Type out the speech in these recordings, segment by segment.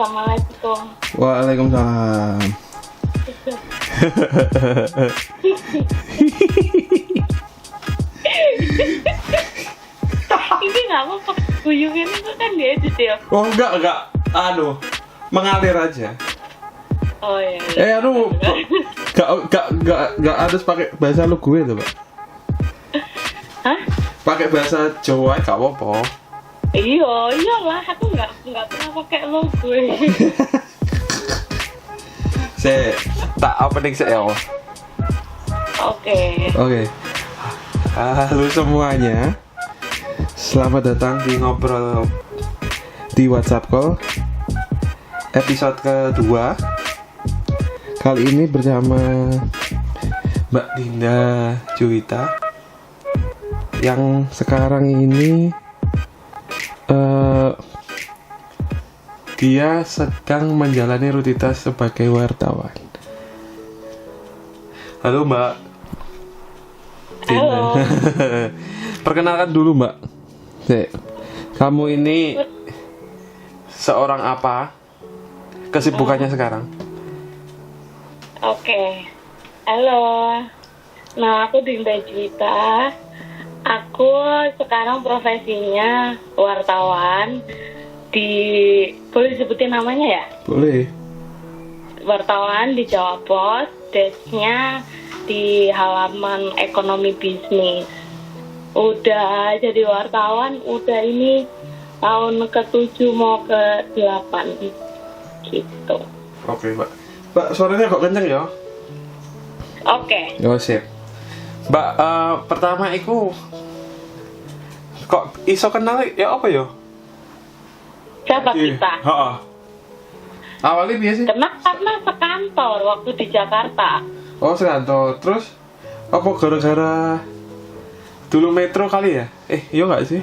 Assalamualaikum. Waalaikumsalam. Ini nggak apa-apa. Guyungin itu kan diedit ya. Oh enggak. Aduh, mengalir aja. Oh iya. Enggak harus pakai bahasa lu gue tuh, Pak. Hah? Pakai bahasa Jawa enggak apa-apa. Iyalah, aku nggak pernah pakai lo gue. Saya tak opening saya. Oke. Halo semuanya. Selamat datang di ngobrol di WhatsApp Call episode kedua. Kali ini bersama Mbak Dinda Juwita yang sekarang ini dia sedang menjalani rutinitas sebagai wartawan. Halo Mbak Dinda. Halo. Perkenalkan dulu Mbak. Kamu ini seorang apa? Kesibukannya sekarang? Oke. Halo. Nah, aku Dinda Juwita. Aku sekarang profesinya wartawan boleh disebutin namanya ya? Boleh. Wartawan di Jawa Pos, desk-nya di halaman ekonomi bisnis. Udah jadi wartawan, udah ini tahun ke-7 mau ke-8 gitu. Oke Mbak. Mbak suaranya kok kenceng ya? Oke. Oh sip. Mbak, pertama iku kok iso kenal ya apa ya? Siapa kita? Heeh. Awalnya biasa. Kenal karena sekantor waktu di Jakarta. Oh sekantor. Terus apa gara-gara dulu metro kali ya? Iya nggak sih?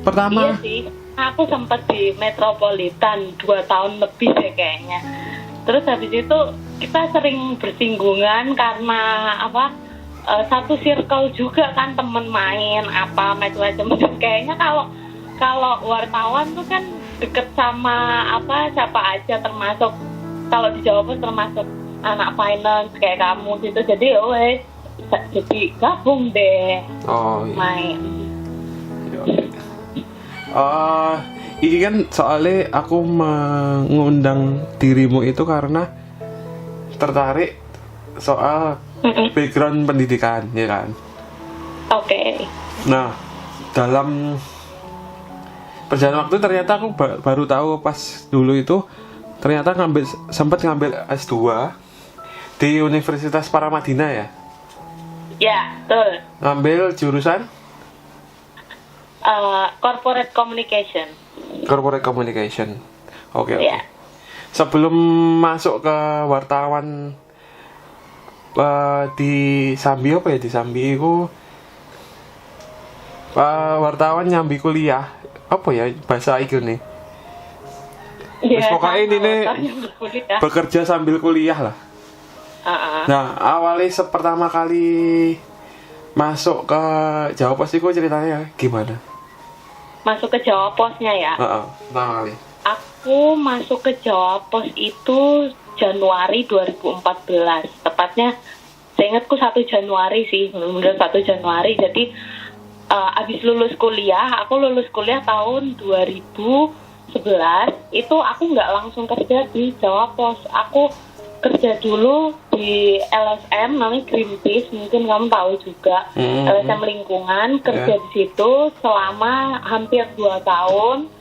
Pertama. Iya sih. Aku sempat di Metropolitan 2 tahun lebih deh kayaknya. Terus habis itu kita sering bersinggungan karena satu circle juga kan, temen main apa macam-macam. Kayaknya kalau wartawan tuh kan deket sama siapa aja, termasuk kalau di Jawa Pos termasuk anak finance kayak kamu gitu. Jadi jadi gabung deh. Oh iya. Main. Ini kan soalnya aku mengundang dirimu itu karena tertarik soal background pendidikan, ya kan? Oke. Nah, dalam perjalanan waktu ternyata aku baru tahu pas dulu itu ternyata sempat ngambil S2 di Universitas Paramadina ya? Ya, betul. Ngambil jurusan? Corporate Communication. Corporate Communication. Oke. Ya. Sebelum masuk ke wartawan di Sambi apa ya? Di Sambi itu wartawan nyambi kuliah. Apa ya bahasa itu nih? Ya, pokoknya ini nih bekerja sambil kuliah lah. Nah, awalnya pertama kali masuk ke Jawa Pos itu ceritanya gimana? Masuk ke Jawa Posnya ya? Pertama kali. Aku masuk ke Jawa Pos itu Januari 2014. Tepatnya, saya ingatku 1 Januari sih, benar 1 Januari. Jadi, abis lulus kuliah, aku lulus kuliah tahun 2011. Itu aku nggak langsung kerja di Jawa Pos. Aku kerja dulu di LSM, namanya Greenpeace, mungkin kamu tahu juga. LSM lingkungan, kerja di situ selama hampir 2 tahun.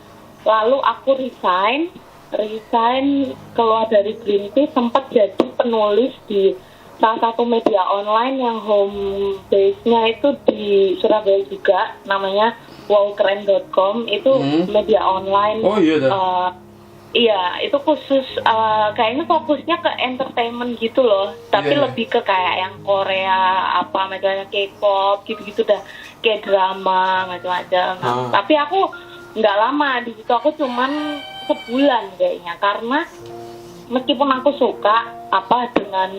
Lalu aku resign keluar dari Greenpeace, sempat jadi penulis di salah satu media online yang home base-nya itu di Surabaya juga, namanya wowkeren.com. Itu media online. Oh iya dah. Iya, itu khusus kayaknya fokusnya ke entertainment gitu loh. Tapi lebih ke kayak yang Korea, misalnya K-pop gitu-gitu dah, kayak drama macam-macam. Tapi aku nggak lama di situ, aku cuman sebulan kayaknya, karena meskipun aku suka dengan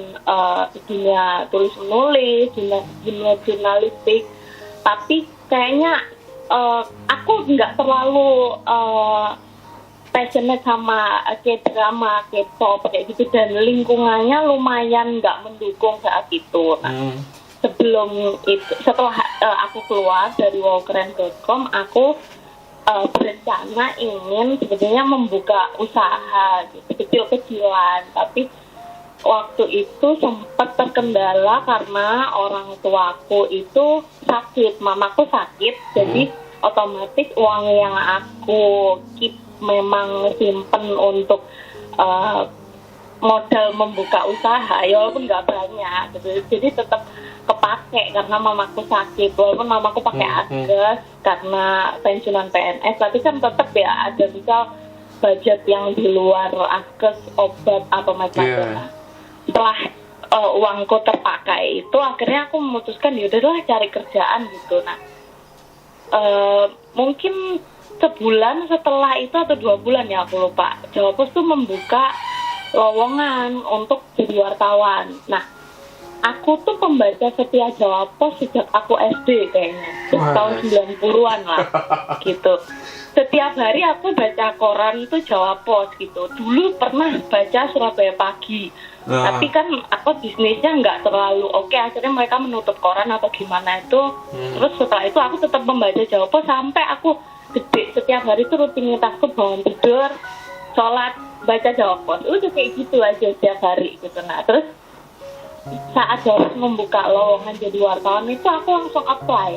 dunia tulis menulis, dunia jurnalistik, tapi kayaknya aku nggak terlalu passionate sama K-drama, K-pop kayak gitu, dan lingkungannya lumayan nggak mendukung saat itu. Nah, sebelum itu, setelah aku keluar dari wowkeren.com, aku berencana ingin sebetulnya membuka usaha gitu, kecil-kecilan, tapi waktu itu sempat terkendala karena orang tuaku itu sakit, mamaku sakit, jadi otomatis uang yang aku keep memang simpen untuk modal membuka usaha, ya walaupun nggak banyak gitu, jadi tetap kepake karena mamaku sakit, walaupun mamaku pakai Asges karena pensiunan PNS, tapi kan tetap ya ada misal budget yang di luar Asges, obat atau macam-macam. Setelah uangku terpakai itu, akhirnya aku memutuskan yaudahlah cari kerjaan gitu. Nah, mungkin sebulan setelah itu atau 2 bulan ya aku lupa, Jawa Pos tuh membuka lowongan untuk jadi wartawan. Nah, aku tuh pembaca setia Jawa Pos sejak aku SD kayaknya, tahun 90-an lah gitu. Setiap hari aku baca koran itu Jawa Pos gitu. Dulu pernah baca Surabaya Pagi, tapi kan bisnisnya nggak terlalu oke, akhirnya mereka menutup koran atau gimana itu. Terus setelah itu aku tetap membaca Jawa Pos sampai aku gede. Setiap hari itu rutinitasku bangun tidur, sholat, baca Jawa Pos. Udah kayak gitu aja setiap hari gitu. Nah, terus saat Jawa Pos membuka lowongan jadi wartawan itu aku langsung apply.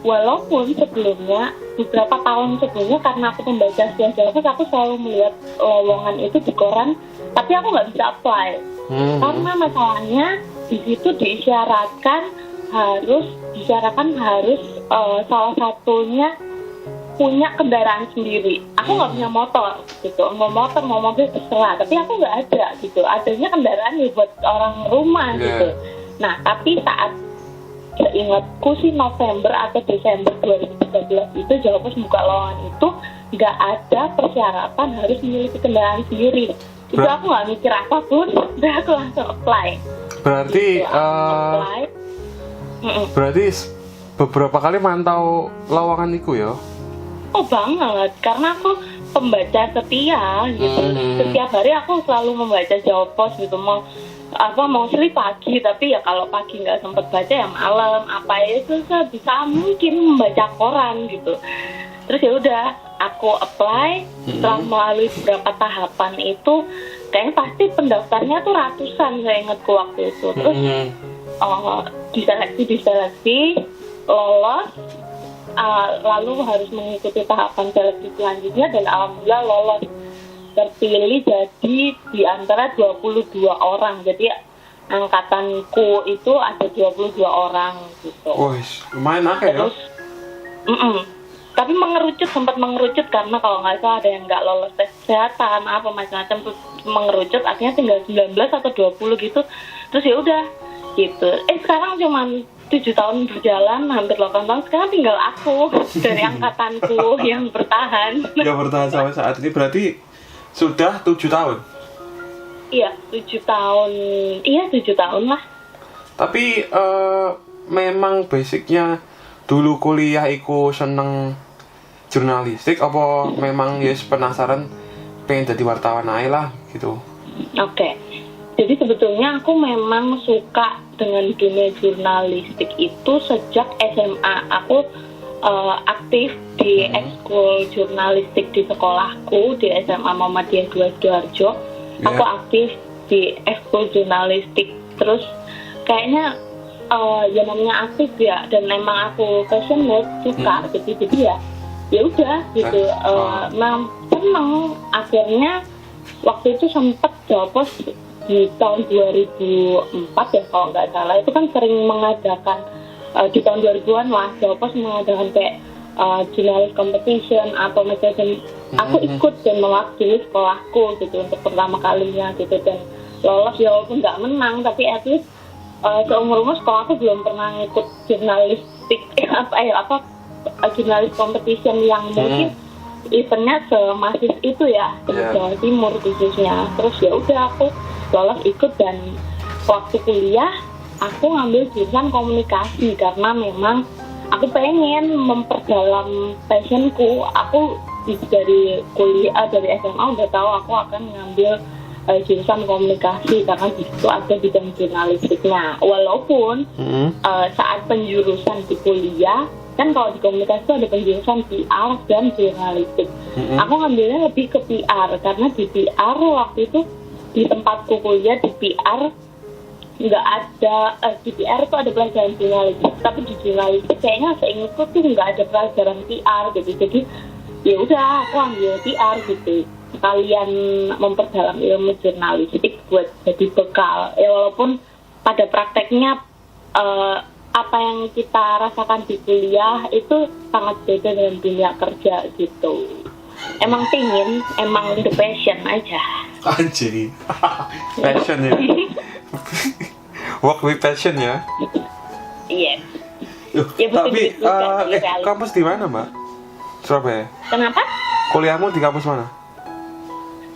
Walaupun sebelumnya, beberapa tahun sebelumnya, karena aku pembaca setia Jawa Pos, aku selalu melihat lowongan itu di koran, tapi aku nggak bisa apply. Karena masalahnya di situ disyaratkan harus salah satunya punya kendaraan sendiri. Aku nggak punya motor gitu, mau motor mau mobil terserah, tapi aku nggak ada gitu. Adanya kendaraan ya buat orang rumah gitu. Nah, tapi saat seingatku sih November atau Desember 2013 itu Jawa Pos buka lowongan itu nggak ada persyaratan harus memiliki kendaraan sendiri. Itu aku nggak mikir apapun, udah aku langsung apply. Berarti apply. Berarti beberapa kali mantau lowongan itu ya? Oh banget, karena aku pembaca setia gitu. Setiap hari aku selalu membaca Jawa Pos gitu, mau sleep pagi, tapi ya kalau pagi nggak sempet baca ya malam apa ya itu bisa mungkin membaca koran gitu. Terus ya udah aku apply, setelah melalui beberapa tahapan itu kayaknya pasti pendaftarnya tuh ratusan, saya ingatku waktu itu. Terus diseleksi lolos, lalu harus mengikuti tahapan seleksi selanjutnya, dan alhamdulillah lolos, terpilih jadi di antara 22 orang. Jadi angkatanku itu ada 22 orang gitu. Wah, lumayan akeh ya. Terus, tapi sempat mengerucut karena kalau nggak salah ada yang nggak lolos tes kesehatan apa macam-macam, terus mengerucut akhirnya tinggal 19 atau 20 gitu. Terus ya udah gitu. Sekarang cuman 7 tahun berjalan, hampir 8 tahun, sekarang tinggal aku dari angkatanku yang bertahan. Yang bertahan sampai saat ini berarti sudah 7 tahun? Iya, 7 tahun. Iya, 7 tahun lah. Tapi memang basicnya dulu kuliah iku seneng jurnalistik, apa memang penasaran pengen jadi wartawan aja lah gitu? Oke. Jadi sebetulnya aku memang suka dengan dunia jurnalistik itu sejak SMA. Aku aktif di ekskul jurnalistik di sekolahku di SMA Muhammadiyah 2 Sidoarjo. Aku aktif di ekskul jurnalistik. Terus kayaknya ya namanya aktif ya, dan memang aku passionate, suka gitu. Jadi ya udah gitu. Seneng akhirnya waktu itu sempet Jawa Pos di tahun 2004 ya kalau nggak salah, itu kan sering mengadakan di tahun 2000-an lah Jawa Pos mengadakan kayak jurnalis competition atau macam-macam. Aku ikut dan mewakili sekolahku gitu untuk pertama kalinya gitu, dan lolos ya walaupun nggak menang, tapi at least seumur-umur sekolahku belum pernah ngikut jurnalistik jurnalis competition yang mungkin eventnya semasif itu ya di Jawa Timur khususnya. Terus ya udah aku lolos ikut, dan waktu kuliah aku ngambil jurusan komunikasi karena memang aku pengen memperdalam passionku. Aku dari kuliah, dari SMA udah tahu aku akan ngambil jurusan komunikasi karena di situ ada bidang jurnalistiknya. Walaupun saat penjurusan di kuliah kan kalau di komunikasi itu ada penjurusan PR dan jurnalistik. Aku ngambilnya lebih ke PR karena di PR waktu itu di tempatku kuliah di PR nggak ada, di PR itu ada pelajaran jurnalistik, tapi di jurnalistik kayaknya seingatku tuh nggak ada pelajaran PR gitu. Jadi ya udah aku ambil PR gitu, sekalian memperdalam ilmu jurnalistik buat jadi bekal ya, walaupun pada prakteknya apa yang kita rasakan di kuliah itu sangat beda dengan dunia kerja gitu. Emang pingin, emang the passion aja. Anjir. Passion ya. Work with passion ya. Iya. Ya, tapi kampus di mana, Mbak? Surabaya. Kenapa? Kuliahmu di kampus mana?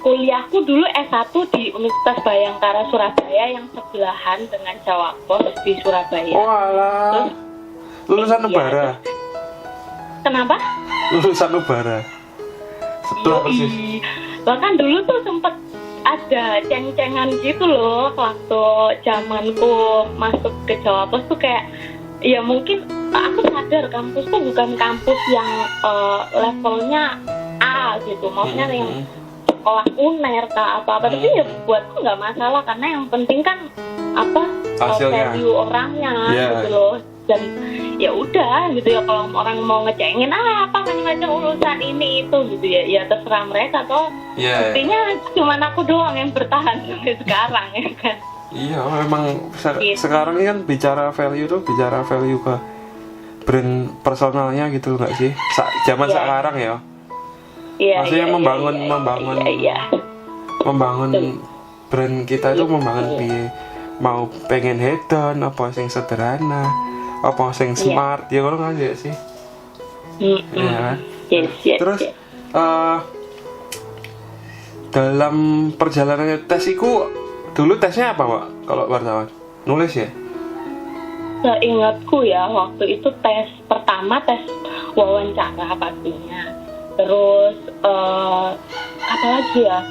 Kuliahku dulu S1 di Universitas Bayangkara Surabaya yang sebelahan dengan Jawa Pos di Surabaya. Oh alah. Lulusan Ubara. Kenapa? Lulusan Ubara. Setelah persis. Bahkan dulu tuh sempet ada ceng-cengan gitu loh waktu zamanku masuk ke Jawa Pos tuh, kayak ya mungkin aku sadar kampus tuh bukan kampus yang levelnya A gitu, maksudnya yang sekolah UNER kah apa-apa, tapi ya buatku nggak masalah karena yang penting kan apa value orangnya gitu loh. Dan ya udah gitu ya, kalau orang mau ngecengin apa macam-macam urusan ini itu gitu ya terserah mereka toh. Buktinya cuma aku doang yang bertahan sampai sekarang ya kan. Iya memang sekarang ini kan bicara value tuh bicara value ke brand personalnya gitu nggak sih? Zaman sekarang ya. Maksudnya membangun brand kita itu membangun mau pengen hedon apa yang sederhana, apa yang smart, ya kalau nggak aja sih. Ya. Terus dalam perjalanan tes itu dulu tesnya apa, Pak? Kalau wartawan nulis ya? Seingatku ya waktu itu tes pertama tes wawancara pastinya. Terus apa lagi ya,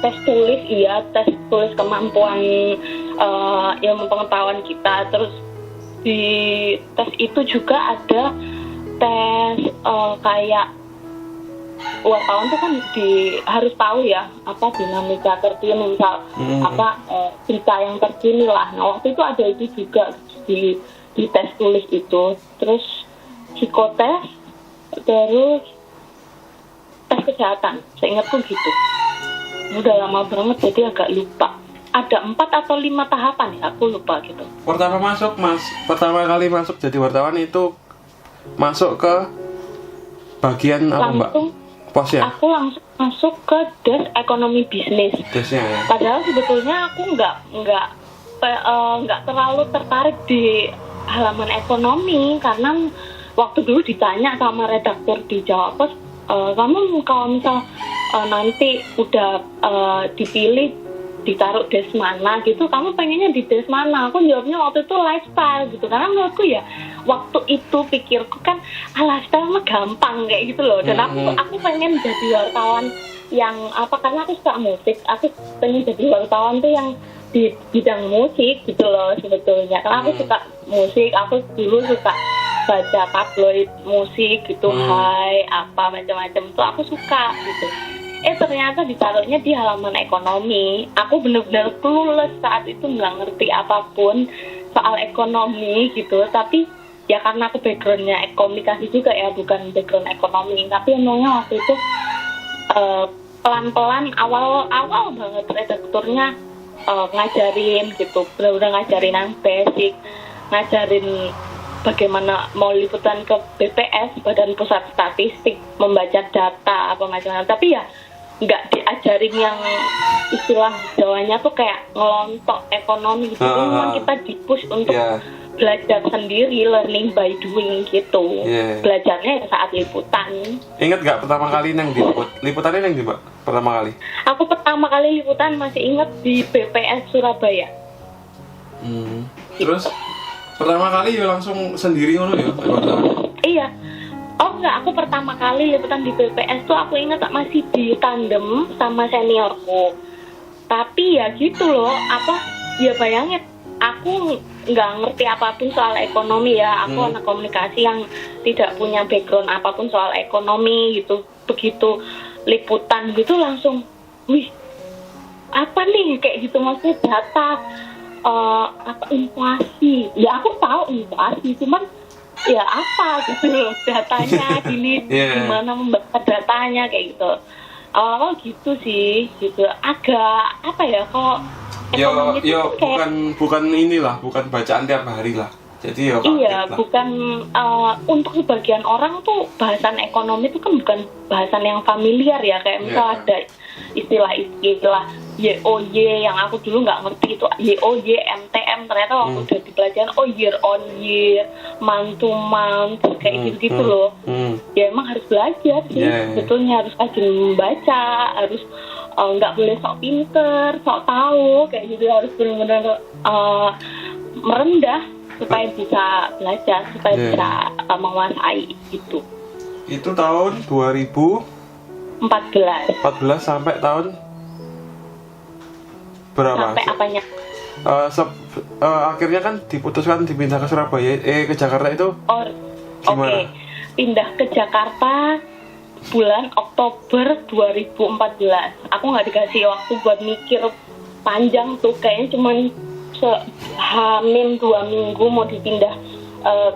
tes tulis kemampuan ilmu pengetahuan kita. Terus di tes itu juga ada tes kayak wartawan tuh kan harus tahu ya apa dinamika terkini, misal berita yang terkini lah. Nah waktu itu ada itu juga di tes tulis itu. Terus psikotes, terus tes kesehatan, seingatku gitu. Udah lama banget jadi agak lupa. Ada 4 atau 5 tahapan ya, aku lupa gitu. Pertama kali masuk jadi wartawan itu masuk ke bagian apa, Mbak? Pos ya? Aku langsung masuk ke desk ekonomi bisnis. Desknya ya. Padahal sebetulnya aku nggak terlalu tertarik di halaman ekonomi karena waktu dulu ditanya sama redaktur di Jawa Pos, kamu kalau misal nanti udah dipilih ditaruh desk mana gitu, kamu pengennya di desk mana? Aku jawabnya waktu itu lifestyle gitu, karena menurutku ya waktu itu pikirku kan lifestyle mah gampang kayak gitu loh. Dan aku pengen jadi wartawan yang apa, karena aku suka musik, aku pengen jadi wartawan tuh yang di bidang musik gitu loh sebetulnya. Karena aku suka musik, aku dulu suka baca tabloid musik gitu, apa macam-macam tuh aku suka gitu. Ternyata ditaruhnya di halaman ekonomi. Aku bener-bener clueless saat itu, nggak ngerti apapun soal ekonomi gitu. Tapi ya karena aku backgroundnya komunikasi juga ya, bukan background ekonomi. Tapi emangnya waktu itu pelan-pelan awal banget redakturnya ngajarin gitu, bener-bener ngajarin yang basic, ngajarin bagaimana mau liputan ke BPS, Badan Pusat Statistik, membaca data apa macam-macam. Tapi ya nggak diajarin yang istilah Jawanya tuh kayak ngelontok ekonomi gitu. Memang kita di-push untuk belajar sendiri, learning by doing gitu. Belajarnya saat liputan. Ingat nggak pertama kali yang diliput? Liputannya yang di, Mbak? Pertama kali? Aku pertama kali liputan masih ingat di BPS Surabaya. Terus pertama kali ya langsung sendiri ngono ya? Iya. Oh enggak, aku pertama kali liputan di BPS tuh aku ingat masih di tandem sama seniorku. Tapi ya gitu loh, ya bayangin, aku nggak ngerti apapun soal ekonomi ya. Aku anak komunikasi yang tidak punya background apapun soal ekonomi gitu. Begitu liputan gitu langsung, wih, apa nih kayak gitu, maksudnya data inflasi. Ya aku tahu inflasi, cuman ya apa gitu loh datanya gini, gimana membaca datanya kayak gitu. Awal-awal gitu sih, gitu agak apa ya, kok ekonomi itu kayak bukan inilah, bukan bacaan tiap hari lah. Jadi ya iya, bukan untuk sebagian orang tuh bahasan ekonomi itu kan bukan bahasan yang familiar ya, kayak misal ada istilah YOY yang aku dulu nggak ngerti itu YOY, MTM, ternyata waktu udah di pelajaran year on year, month to month kayak gitu loh. Ya emang harus belajar sih, sebetulnya harus rajin membaca, harus nggak boleh sok pinter, sok tahu kayak gitu, harus benar-benar merendah supaya bisa belajar, supaya bisa menguasai gitu. Itu tahun 2014 sampai tahun berapa? Sampai apanya? Akhirnya kan diputuskan dipindah ke Surabaya, ke Jakarta itu gimana? Pindah ke Jakarta bulan Oktober 2014. Aku nggak dikasih waktu buat mikir panjang tuh, kayaknya cuman Hamin 2 minggu mau dipindah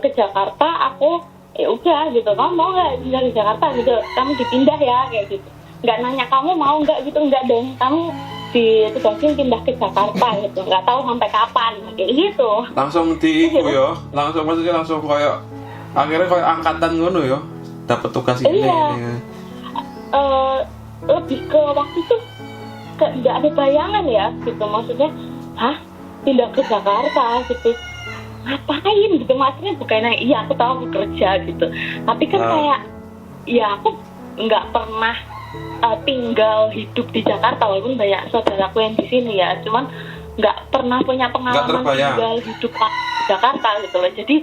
ke Jakarta. Aku ya udah gitu, kamu mau nggak pindah ke Jakarta gitu, kamu dipindah ya kayak gitu. Nggak nanya kamu mau nggak gitu, nggak dong, kamu ditugasin pindah ke Jakarta gitu, nggak tahu sampai kapan kayak gitu. Langsung ya, langsung kayak akhirnya kayak angkatan ngono ya, dapat tugas ini. Iya. Lebih ke waktu itu nggak ada bayangan ya gitu, maksudnya pindah ke Jakarta gitu ngapain gitu, maksudnya bukannya iya aku tahu aku kerja gitu, tapi kan kayak ya aku nggak pernah tinggal hidup di Jakarta, walaupun banyak saudaraku yang di sini ya, cuman nggak pernah punya pengalaman tinggal hidup di Jakarta gitu loh, jadi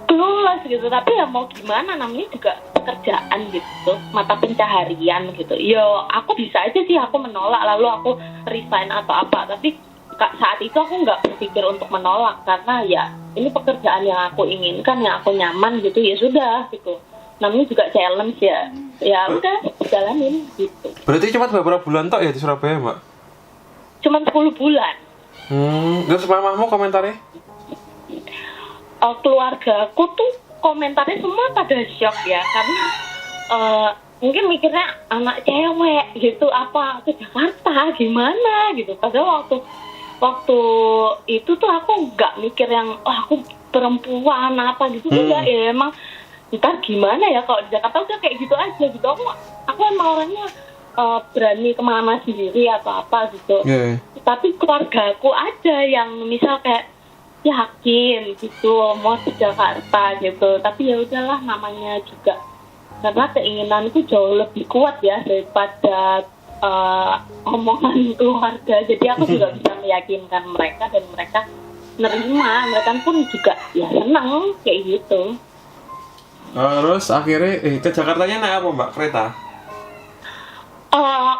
clueless gitu. Tapi ya mau gimana, namanya juga pekerjaan gitu, mata pencaharian gitu. Ya aku bisa aja sih aku menolak lalu aku resign atau apa, tapi saat itu aku nggak berpikir untuk menolak, karena ya ini pekerjaan yang aku inginkan, yang aku nyaman gitu, ya sudah gitu. Namanya juga challenge ya, ya udah jalanin gitu. Berarti cuma beberapa bulan tok ya di Surabaya, Mbak? Cuman 10 bulan. Terus mamahmu komentarnya? Keluargaku tuh komentarnya semua pada shock ya, karena mungkin mikirnya anak cewek gitu apa ke Jakarta gimana gitu. Padahal waktu itu tuh aku nggak mikir yang aku perempuan apa gitu, enggak ya, emang ntar gimana ya kalau di Jakarta udah kayak gitu aja gitu. Aku emang orangnya berani kemana sendiri atau apa gitu. Tapi keluargaku ada yang misal kayak yakin gitu mau di Jakarta gitu, tapi ya udahlah, namanya juga karena keinginanku jauh lebih kuat ya daripada omongan keluarga, jadi aku juga bisa meyakinkan mereka dan mereka nerima, mereka pun juga ya senang kayak gitu. Terus akhirnya ke Jakartanya naik apa, Mbak? Kereta?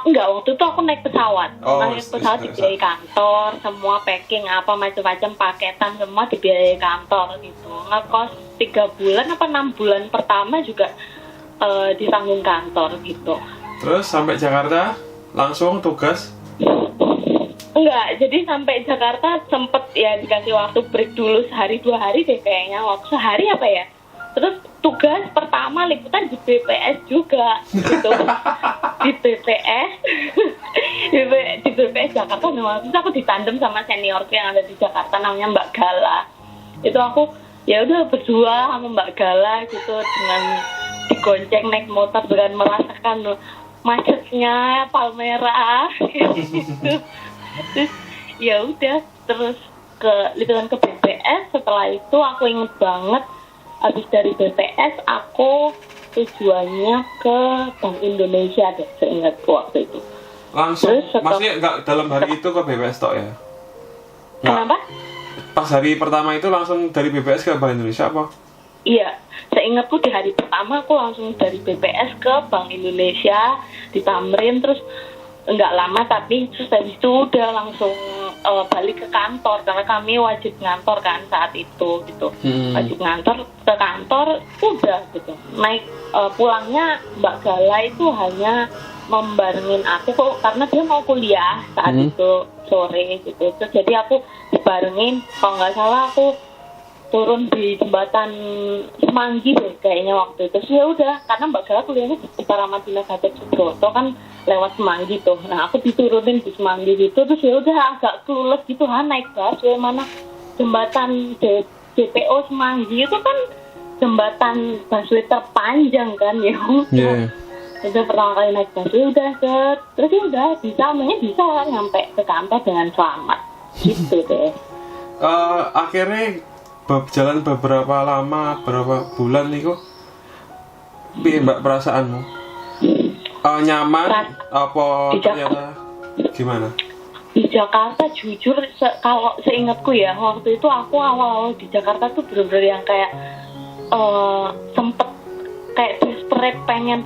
Enggak, waktu itu aku naik pesawat. Naik pesawat dibiayai kantor, semua packing apa macam-macam paketan semua dibiayai kantor gitu. Ngekos 3 bulan apa 6 bulan pertama juga ditanggung kantor gitu. Terus sampai Jakarta langsung tugas? Enggak, jadi sampai Jakarta sempet ya dikasih waktu break dulu sehari 2 hari deh kayaknya, waktu sehari apa ya. Terus tugas pertama liputan di BPS juga gitu. Di BPS di BPS Jakarta. Waktu itu aku ditandem sama seniorku yang ada di Jakarta, namanya Mbak Gala. Itu aku ya udah berdua sama Mbak Gala gitu, dengan digonceng naik motor dengan merasakan macetnya Palmerah gitu. Terus ya udah terus liputan ke BPS. Setelah itu aku inget banget, habis dari BPS aku tujuannya ke Bank Indonesia deh, seingatku waktu itu. Langsung? Maksudnya nggak dalam hari itu ke BPS tok ya? Kenapa? Pas hari pertama itu langsung dari BPS ke Bank Indonesia apa? Iya, seingatku di hari pertama aku langsung dari BPS ke Bank Indonesia di Tamrin, terus nggak lama tapi terus habis itu udah langsung balik ke kantor karena kami wajib ngantor kan saat itu gitu. Wajib ngantor ke kantor udah gitu. Naik pulangnya Mbak Gala itu hanya membarengin aku kok karena dia mau kuliah saat itu sore gitu. Terus jadi aku dibarengin, kalau nggak salah aku turun di jembatan Semanggi deh kayaknya waktu itu. Terus ya udah, karena Mbak Gala kuliahnya di Paramadina Gatot Subroto kan lewat Semanggi tuh. Nah aku diturunin di Semanggi gitu, terus ya udah agak clueless gitu, naik busway mana jembatan JPO Semanggi itu kan jembatan busway terpanjang kan ya. Yeah. Udah pertama kali naik busway udah terus ya udah bisa nyampe ke kantor dengan selamat gitu deh. Akhirnya jalan beberapa lama, berapa bulan nih kok? Piye Mbak perasaanmu? Nyaman? Apa ternyata gimana? Di Jakarta jujur kalau seingatku ya waktu itu aku awal-awal di Jakarta tuh bener-bener yang kayak sempet kayak desperate pengen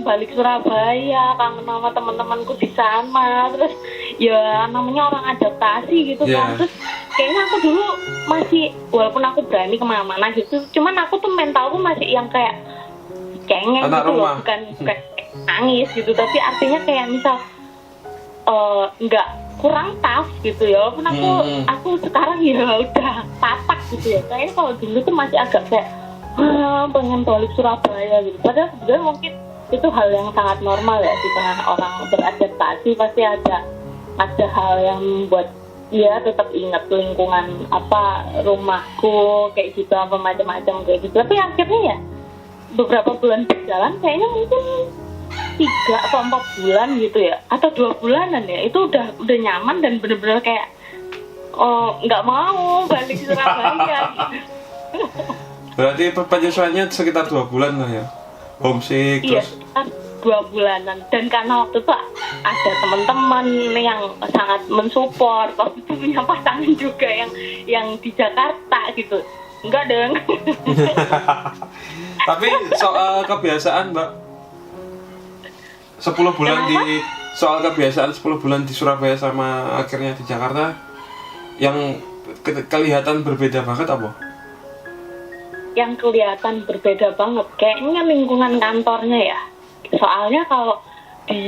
balik Surabaya, kangen sama teman-temanku di sana, terus ya namanya orang adaptasi gitu kan. Terus kayaknya aku dulu masih, walaupun aku berani kemana-mana gitu, cuman aku tuh mentalku masih yang kayak cengeng gitu loh, bukan kayak nangis gitu, tapi artinya kayak misal nggak kurang tough gitu ya, walaupun aku sekarang ya udah tatak gitu ya, kayaknya kalau dulu tuh masih agak kayak pengen balik Surabaya gitu. Padahal sebenarnya mungkin itu hal yang sangat normal ya di tengah orang beradaptasi, pasti ada hal yang membuat dia tetap ingat lingkungan apa rumahku kayak gitu apa macam-macam kayak gitu. Tapi akhirnya ya beberapa bulan berjalan kayaknya mungkin 3 atau 4 bulan gitu ya, atau 2 bulanan ya, itu udah nyaman dan bener-bener kayak nggak mau balik Surabaya gitu. Berarti penyesuaiannya sekitar 2 bulan lah ya, homesick. Iya, terus sekitar 2 bulanan. Dan karena waktu itu ada teman-teman yang sangat mensupport, waktu itu punya pasangan juga yang di Jakarta gitu. Enggak dong. Tapi soal kebiasaan Mbak, 10 bulan soal kebiasaan 10 bulan di Surabaya sama akhirnya di Jakarta, yang kelihatan berbeda banget apa? Yang kelihatan berbeda banget kayaknya lingkungan kantornya ya. Soalnya kalau di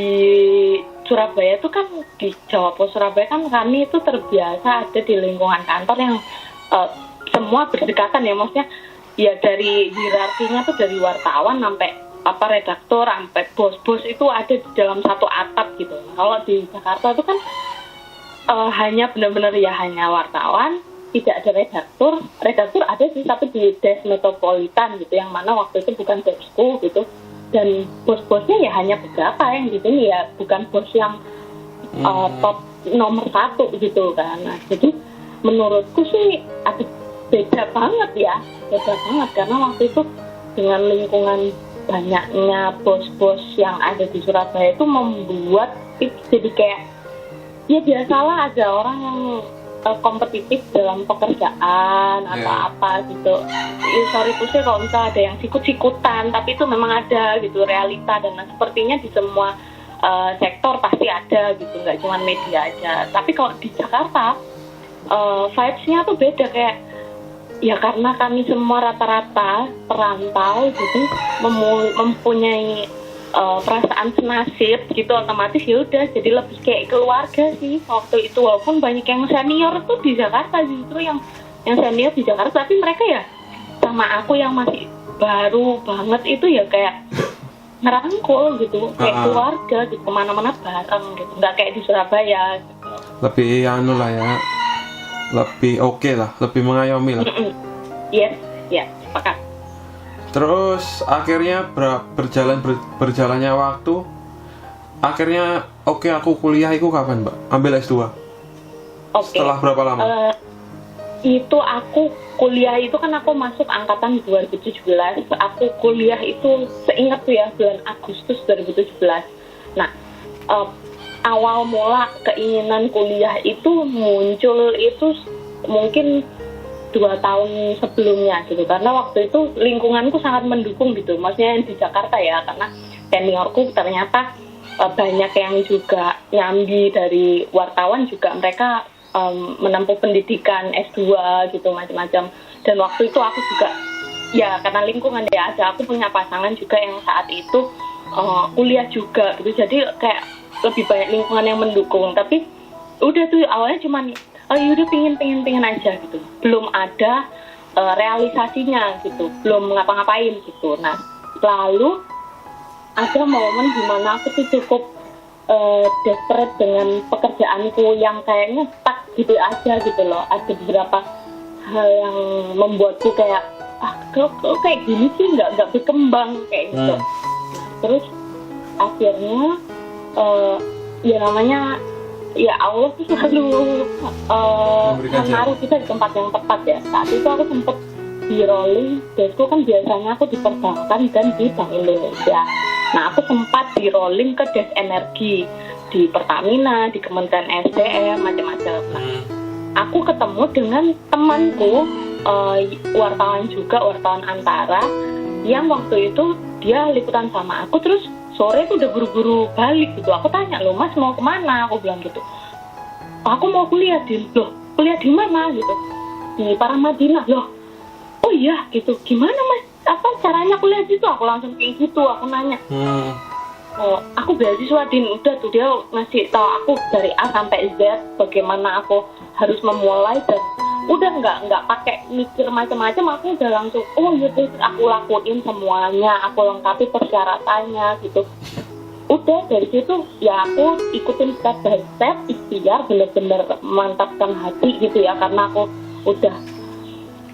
Surabaya itu kan, di Jawa Pos Surabaya kan kami itu terbiasa ada di lingkungan kantor yang semua berdekatan ya, maksudnya ya dari hierarkinya tuh dari wartawan sampai redaktur sampai bos-bos itu ada di dalam satu atap gitu. Kalau di Jakarta itu kan hanya benar-benar ya hanya wartawan, tidak ada redaktur ada sih tapi di Des Metropolitan gitu, yang mana waktu itu bukan bosku gitu, dan bos-bosnya ya hanya beberapa yang di sini ya, bukan bos yang top nomor 1 gitu kan. Nah, jadi menurutku sih ada beda banget karena waktu itu dengan lingkungan banyaknya bos-bos yang ada di Surabaya itu membuat itu jadi kayak ya biasalah ada orang yang kompetitif dalam pekerjaan atau apa gitu. Sorry tuh sih kalau misalnya ada yang sikut-sikutan, tapi itu memang ada gitu realita, dan sepertinya di semua sektor pasti ada gitu, nggak cuma media aja. Tapi kalau di Jakarta vibes-nya tuh beda, kayak ya karena kami semua rata-rata perantau jadi mempunyai perasaan senasib gitu, otomatis ya udah jadi lebih kayak keluarga sih waktu itu. Walaupun banyak yang senior tuh di Jakarta, justru yang senior di Jakarta, tapi mereka ya sama aku yang masih baru banget itu ya kayak ngerangkul gitu, kayak keluarga gitu, kemana-mana bareng gitu, nggak kayak di Surabaya gitu. Lebih lah ya, lebih oke lah, lebih mengayomi lah. Yes, sepakat. Terus akhirnya berjalannya waktu, akhirnya aku kuliah itu kapan Mbak? Ambil S2? Setelah berapa lama? Itu aku kuliah itu kan aku masuk angkatan 2017. Aku kuliah itu seingatku ya bulan Agustus 2017. Nah, awal mula keinginan kuliah itu muncul itu mungkin 2 tahun sebelumnya gitu, karena waktu itu lingkunganku sangat mendukung gitu, maksudnya di Jakarta ya, karena seniorku ternyata banyak yang juga nyambi dari wartawan juga mereka menempuh pendidikan S2 gitu macam-macam. Dan waktu itu aku juga ya karena lingkungan ya ada, aku punya pasangan juga yang saat itu kuliah juga gitu, jadi kayak lebih banyak lingkungan yang mendukung. Tapi udah tuh awalnya cuman yaudah pingin aja gitu, belum ada realisasinya gitu, belum ngapa-ngapain gitu. Nah lalu ada momen dimana aku tuh cukup desperate dengan pekerjaanku yang kayaknya stuck gitu aja gitu loh. Ada beberapa hal yang membuatku kayak kok kayak gini sih nggak berkembang kayak gitu. Terus akhirnya ya namanya ya Allah tuh selalu menaruh kita di tempat yang tepat ya. Saat itu aku sempet di rolling, desku kan biasanya aku di perbankan dan di Bank Indonesia. Nah aku sempat di rolling ke Des Energi di Pertamina, di Kementerian SDM, macam-macam. Nah, aku ketemu dengan temanku wartawan juga, wartawan Antara, yang waktu itu dia liputan sama aku, terus sore tuh udah buru-buru balik gitu. Aku tanya, "Loh Mas mau kemana?" Aku bilang gitu. "Aku mau kuliah." Loh kuliah di mana gitu? "Di Paramadina." Loh oh iya gitu, gimana Mas? Apa caranya kuliah gitu? Aku langsung kayak gitu, aku nanya. Aku beasiswa Din, udah tuh dia ngasih tahu aku dari A sampai Z bagaimana aku harus memulai, dan udah nggak pakai mikir macam-macam, aku udah langsung gitu aku lakuin semuanya, aku lengkapi persyaratannya gitu. Udah dari situ ya aku ikutin step by step, ikhtiar bener-bener mantapkan hati gitu ya, karena aku udah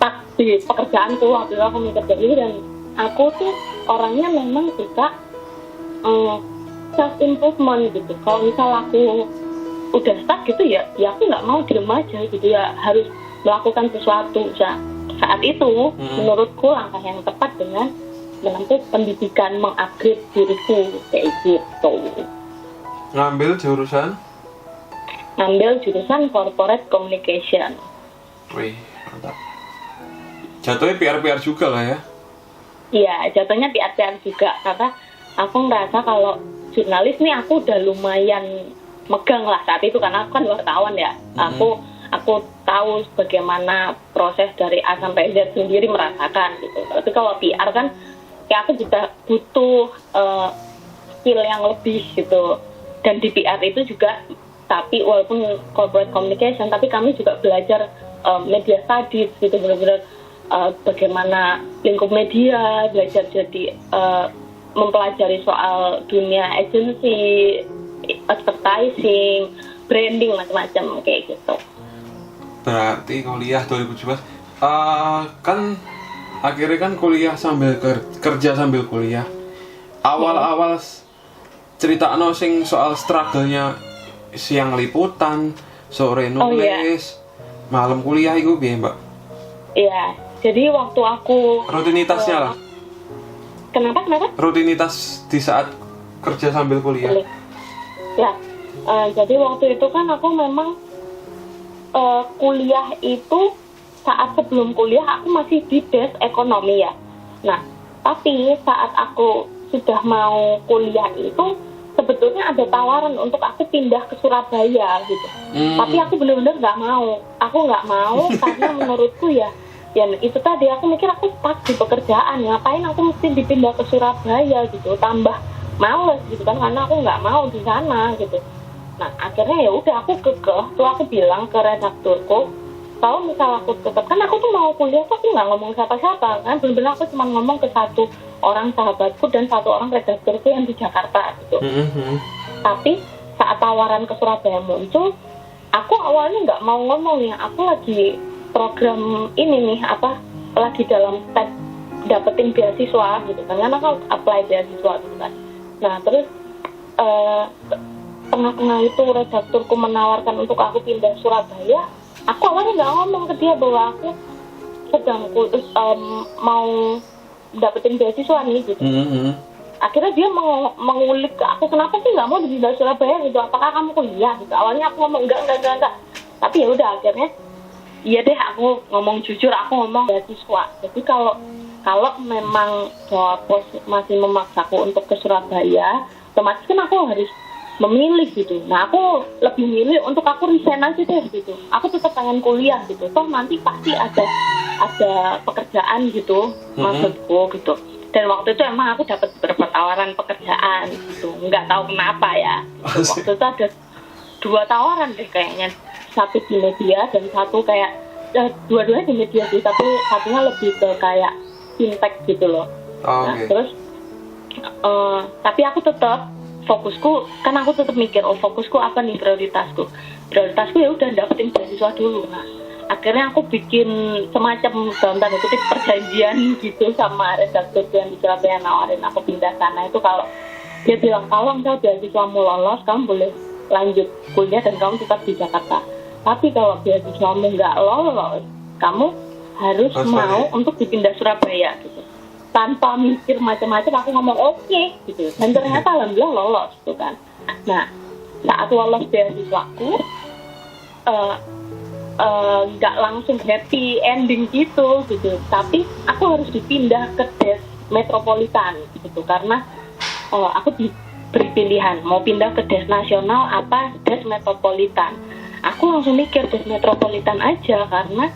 tak di pekerjaanku waktu itu aku mikir kayak gitu. Dan aku tuh orangnya memang suka self improvement gitu. Kalau misal aku udah stuck gitu ya aku nggak mau diem aja gitu ya, harus melakukan sesuatu. Saat itu menurutku langkah yang tepat dengan menempuh pendidikan, mengupgrade diriku kayak gitu. Ngambil jurusan corporate communication. Wih, mantap. Jatuhnya PR juga lah ya? Iya, jatuhnya PR juga, karena aku ngerasa kalau jurnalis nih aku udah lumayan megang lah saat itu, karena aku kan wartawan ya. Aku tahu bagaimana proses dari A sampai Z sendiri merasakan gitu. Tapi kalau PR kan ya aku juga butuh skill yang lebih gitu. Dan di PR itu juga, tapi walaupun corporate communication, tapi kami juga belajar media studies gitu, benar-benar bagaimana lingkup media, belajar jadi mempelajari soal dunia agency, advertising, branding, macam-macam kayak gitu. Berarti kuliah 2017 kan akhirnya kan kuliah sambil kerja sambil kuliah. Awal-awal cerita sing soal struggle-nya siang liputan, sore nulis, malam kuliah itu piye, Mbak? Iya, jadi waktu aku rutinitasnya lah. Kenapa? Rutinitas di saat kerja sambil kuliah. Ya, jadi waktu itu kan aku memang kuliah itu saat sebelum kuliah aku masih di Des Ekonomi ya. Nah, tapi saat aku sudah mau kuliah itu sebetulnya ada tawaran untuk aku pindah ke Surabaya gitu. Tapi aku benar-benar nggak mau. Aku nggak mau karena menurutku ya itu tadi, aku mikir aku stuck di pekerjaan, ngapain aku mesti dipindah ke Surabaya gitu, tambah males gitu kan, karena aku nggak mau di sana gitu. Nah akhirnya ya udah aku kekeh tuh, aku bilang ke redakturku kalau misal aku tetap, kan aku tuh mau kuliah tuh aku nggak ngomong siapa-siapa kan, benar-benar aku cuma ngomong ke satu orang sahabatku dan satu orang redakturku yang di Jakarta gitu. Tapi saat tawaran ke Surabaya muncul, aku awalnya nggak mau ngomong ya, aku lagi program ini nih lagi dalam step dapetin beasiswa gitu kan, karena aku apply beasiswa gitu kan. Nah terus tengah-tengah itu redakturku menawarkan untuk aku pindah Surabaya. Aku awalnya nggak ngomong ke dia bahwa aku sedang mau dapetin beasiswa nih gitu. Akhirnya dia mengulik ke aku, kenapa sih nggak mau pindah Surabaya gitu, apakah kamu kuliah gitu. Awalnya aku ngomong enggak. Tapi ya udah akhirnya iya deh, aku ngomong jujur, aku ngomong beasiswa. Jadi kalau memang Jawa Pos masih memaksaku untuk ke Surabaya, otomatis kan aku harus memilih gitu. Nah, aku lebih milih untuk aku resign aja deh gitu. Aku tetap pengen kuliah gitu. Toh nanti pasti ada pekerjaan gitu, maksudku gitu. Dan waktu itu emang aku dapat beberapa tawaran pekerjaan gitu. Nggak tahu kenapa ya. Waktu itu ada 2 tawaran deh kayaknya. Satu di media dan satu kayak dua-duanya di media sih, tapi satunya lebih ke kayak fintech gitu loh. Nah, terus tapi aku tetap fokusku, kan aku tetap mikir, fokusku apa nih, prioritasku ya udah dapetin beasiswa dulu. Nah, akhirnya aku bikin semacam dalam tanda kutip perjanjian gitu sama redaktur yang di Surabaya nawarin aku pindah sana. Itu kalau dia bilang kalau misal beasiswamu lolos, kamu boleh lanjut kuliah dan kamu tetap di Jakarta. Tapi kalau beasiswamu nggak lolos, kamu harus mau untuk dipindah Surabaya gitu. Tanpa mikir macam-macam, aku ngomong oke gitu. Dan ternyata alhamdulillah lolos gitu kan. Nah, saat lolos beasiswaku, nggak langsung happy ending gitu. Tapi aku harus dipindah ke Des Metropolitan gitu, karena aku diberi pilihan mau pindah ke Des Nasional apa Des Metropolitan. Aku langsung mikir Des Metropolitan aja karena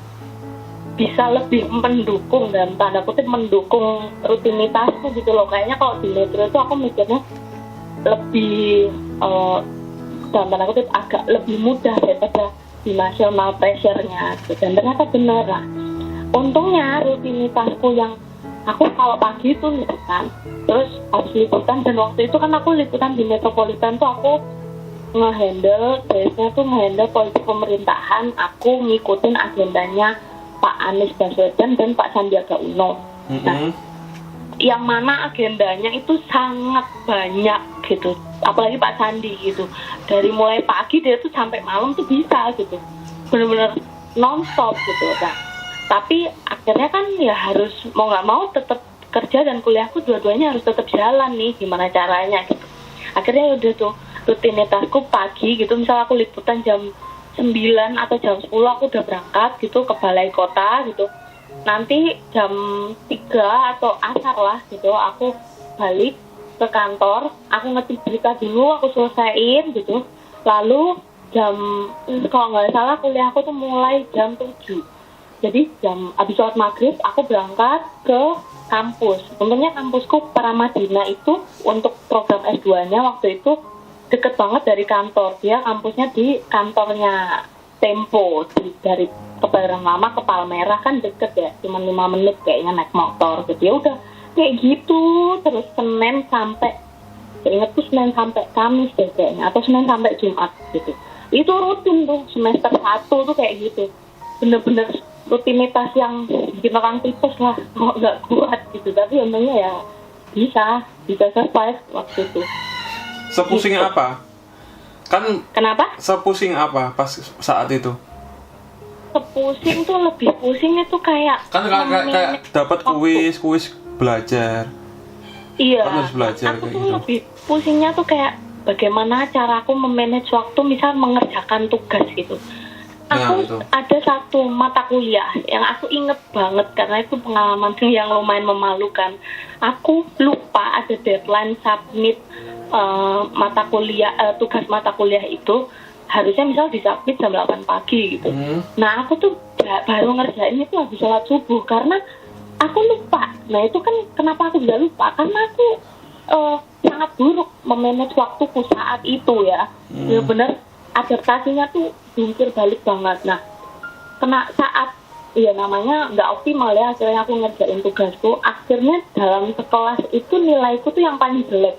bisa lebih mendukung, dan tanda kutip mendukung rutinitasku gitu loh. Kayaknya kalau di Metro itu aku mikirnya lebih dalam tanda kutip agak lebih mudah daripada di nasional pressure-nya gitu. Dan ternyata benar lah. Untungnya rutinitasku yang aku kalau pagi itu liputan, terus harus liputan, dan waktu itu kan aku liputan di Metropolitan tuh aku nge-handle politik pemerintahan, aku ngikutin agendanya Pak Anies Baswedan dan Pak Sandiaga Uno. Nah, yang mana agendanya itu sangat banyak gitu, apalagi Pak Sandi gitu. Dari mulai pagi dia tuh sampai malam tuh bisa gitu, benar-benar non-stop gitu. Nah, tapi akhirnya kan ya harus mau nggak mau tetap kerja dan kuliahku dua-duanya harus tetap jalan nih, gimana caranya gitu. Akhirnya udah tuh rutinitasku pagi gitu, misal aku liputan jam 9 atau jam 10 aku udah berangkat gitu ke balai kota gitu. Nanti jam 3 atau asar lah gitu aku balik ke kantor, aku ngetik berita dulu, aku selesaiin gitu. Lalu kalau nggak salah kuliah aku tuh mulai jam 7. Jadi abis sholat maghrib aku berangkat ke kampus. Untungnya kampusku Paramadina itu untuk program S2-nya waktu itu deket banget dari kantor. Dia kampusnya di kantornya Tempo, dari Kebayoran Lama ke Palmerah kan deket ya, cuma 5 menit kayaknya naik motor gitu. Ya udah kayak gitu terus Senin sampai Kamis deh kayaknya, atau Senin sampai Jumat gitu. Itu rutin tuh semester 1 tuh kayak gitu. Bener-bener rutinitas yang bikin orang tipes lah kalau nggak kuat gitu. Tapi untungnya ya bisa survive waktu itu. Sepusing gitu. Apa? Kenapa? Sepusing apa pas saat itu? Sepusing tuh lebih pusing itu kayak dapat kuis belajar. Iya. Kan harus belajar aku kayak tuh gitu. lebih pusingnya tuh kayak bagaimana caraku memanage waktu, misal mengerjakan tugas gitu. Aku ada satu mata kuliah yang aku inget banget karena itu pengalaman yang lumayan memalukan. Aku lupa ada deadline submit tugas mata kuliah itu harusnya misal disubmit jam 8 pagi gitu. Nah aku tuh baru ngerjain itu habis sholat subuh karena aku lupa. Nah itu kan kenapa aku bisa lupa, karena aku sangat buruk memanage waktuku saat itu ya. Bener-bener adaptasinya tuh jungkir balik banget. Nah kena saat ya namanya nggak optimal ya, akhirnya aku ngerjain tugasku. Akhirnya dalam sekelas itu nilaiku tuh yang paling jelek.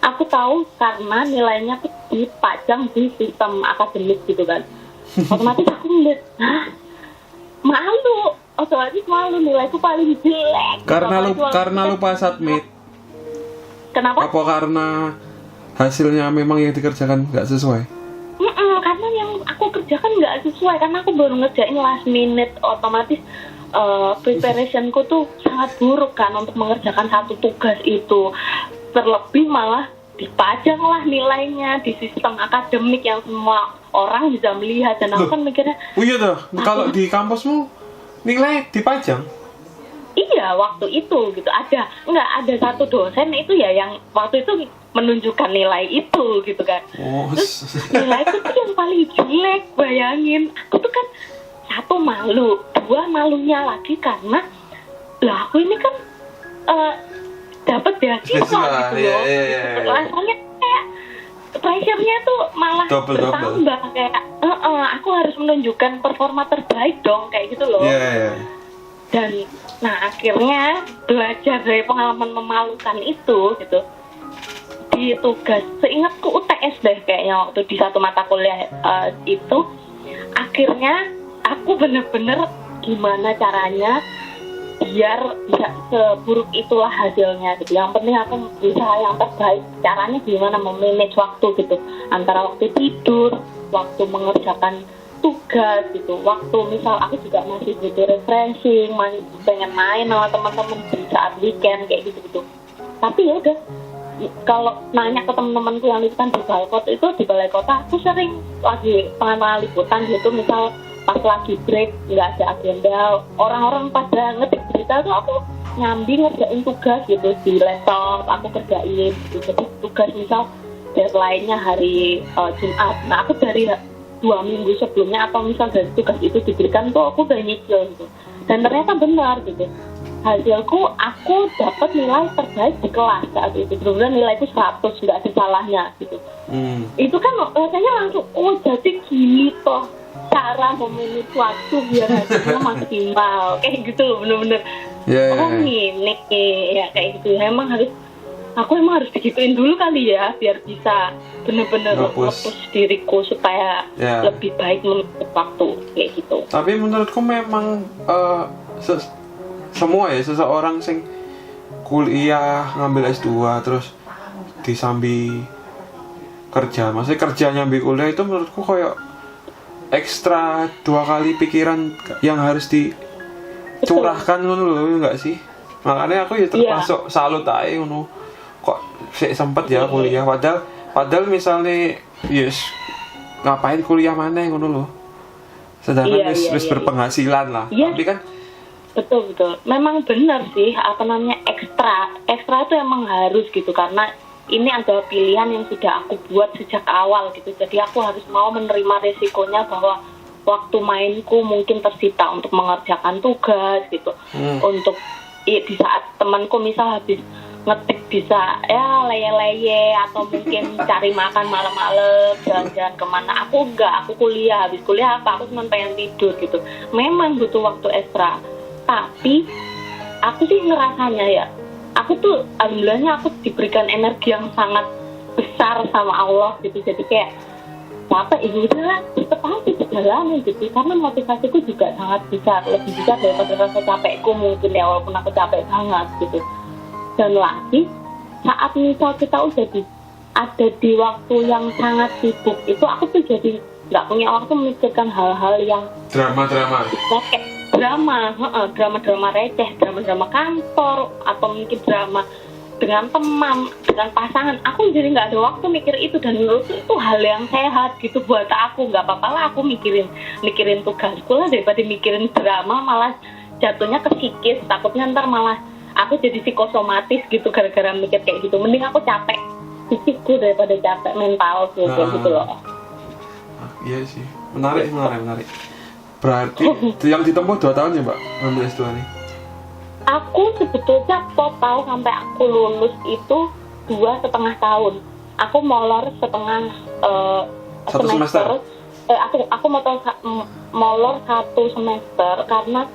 Aku tahu karena nilainya tuh dipajang di sistem akademik gitu kan. Otomatis aku ngeliat, malu nilaiku paling jelek. Karena lupa submit. Kenapa? Apa karena hasilnya memang yang dikerjakan nggak sesuai? Karena yang aku kerjakan nggak sesuai, karena aku baru ngerjain last minute, otomatis preparationku tuh sangat buruk kan untuk mengerjakan satu tugas itu. Terlebih malah dipajang lah nilainya di sistem akademik yang semua orang bisa melihat. Dan aku kan mikirnya, oh iya tuh, kalau di kampusmu nilai dipajang? iya waktu itu gitu ada satu dosen itu ya yang waktu itu menunjukkan nilai itu gitu kan. Terus nilai itu tuh yang paling jelek, bayangin. Aku tuh kan satu malu, dua malunya lagi karena lah aku ini kan dapat beasiswa gitu loh. Rasanya kayak pressure-nya tuh malah bertambah. Kayak aku harus menunjukkan performa terbaik dong kayak gitu loh. Dan nah akhirnya belajar dari pengalaman memalukan itu gitu, di tugas seingatku UTS deh kayaknya waktu di satu mata kuliah itu, akhirnya aku bener-bener gimana caranya biar nggak seburuk itulah hasilnya gitu. Yang penting aku berusaha yang terbaik. Caranya gimana memanage waktu gitu, antara waktu tidur, waktu mengerjakan tugas gitu, waktu misal aku juga masih butuh refreshing, masih pengen main sama teman-teman di saat weekend kayak gitu. Tapi ya udah, kalau nanya ke teman-temanku yang liputan di balai kota aku sering lagi pengen liputan gitu, misal pas lagi break nggak ada agenda, orang-orang pada ngetik berita tuh aku nyambi ngerjain tugas gitu di laptop, aku kerjain gitu. Jadi tugas misal deadline-nya hari Jumat, nah aku dari 2 minggu sebelumnya atau misal dari tugas itu diberikan tuh aku udah nyicil gitu. Dan ternyata benar gitu, hasilku aku dapat nilai terbaik di kelas saat itu. Benar-benar nilaiku 100, nggak ada salahnya gitu. Itu kan rasanya langsung jadi gini toh cara memanage waktu biar hasilnya maksimal kayak gitu loh, bener-bener. Ini ya kayak gitu. Aku emang harus digituin dulu kali ya biar bisa bener-bener lepas diriku supaya lebih baik memanage waktu kayak gitu. Tapi menurutku memang semua ya, seseorang sing kuliah ngambil S2 terus disambi kerja, maksudnya kerja nyambi kuliah itu menurutku kayak ekstra 2 kali pikiran yang harus dicurahkan ngono lho, enggak sih? Makanya aku ya termasuk salut ae ngono. Kok sempet ya kuliah, padahal misalnya yes ngapain kuliah maneh ngono lho. Sedangkan wis berpenghasilan lah. Tapi kan betul. Memang benar sih, ekstra itu emang harus gitu, karena ini adalah pilihan yang sudah aku buat sejak awal gitu. Jadi aku harus mau menerima resikonya bahwa waktu mainku mungkin tersita untuk mengerjakan tugas gitu. Untuk di saat temanku misal habis ngetik bisa ya leye-leye atau mungkin cari makan malam-malam, jalan-jalan kemana. Aku enggak, aku kuliah. Habis kuliah aku cuma pengen tidur gitu. Memang butuh waktu ekstra, tapi aku sih ngerasanya ya, aku tuh alhamdulillahnya aku diberikan energi yang sangat besar sama Allah gitu. Jadi kayak capek itu udahlah tetap aja dijalanin gitu, karena motivasiku juga sangat besar, lebih besar daripada rasa capekku mungkin ya, walaupun aku capek banget gitu. Dan lagi saat misal kita udah ada di waktu yang sangat sibuk itu, aku tuh jadi nggak punya waktu memikirkan hal-hal yang drama receh, drama kantor, atau mungkin drama dengan teman, dengan pasangan. Aku jadi nggak ada waktu mikir itu, dan menurutku itu hal yang sehat gitu buat aku. Nggak apa-apa lah aku mikirin tugasku lah daripada mikirin drama, malah jatuhnya ke psikis. Takutnya ntar malah aku jadi psikosomatis gitu gara-gara mikir kayak gitu. Mending aku capek fisikku daripada capek mental gitu loh. Iya sih, menarik. Berarti yang ditempuh 2 tahun ya Mbak ambil S2 nih? Aku sebetulnya total sampai aku lulus itu 2,5 tahun. Aku molor setengah semester. Aku molor 1 semester karena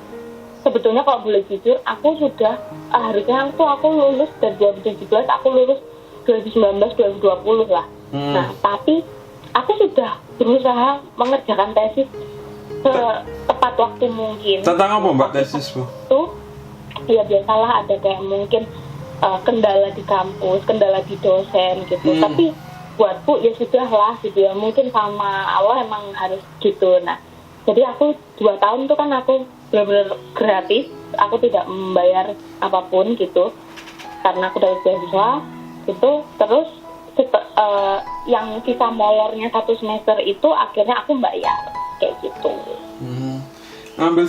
sebetulnya kalau boleh jujur, aku sudah harusnya aku lulus dari 2017, aku lulus 2019-2020 lah. Nah, tapi aku sudah berusaha mengerjakan tesis tepat waktu mungkin. Tentang apa Mbak tesismu? Itu ya biasalah ada kayak mungkin kendala di kampus, kendala di dosen gitu. Tapi buatku ya sudah lah gitu ya, mungkin sama Allah emang harus gitu. Nah, jadi aku 2 tahun tuh kan aku benar-benar gratis, aku tidak membayar apapun gitu, karena aku dari beasiswa gitu. Terus yang sisa molornya 1 semester itu akhirnya aku bayar kayak gitu. Ngambil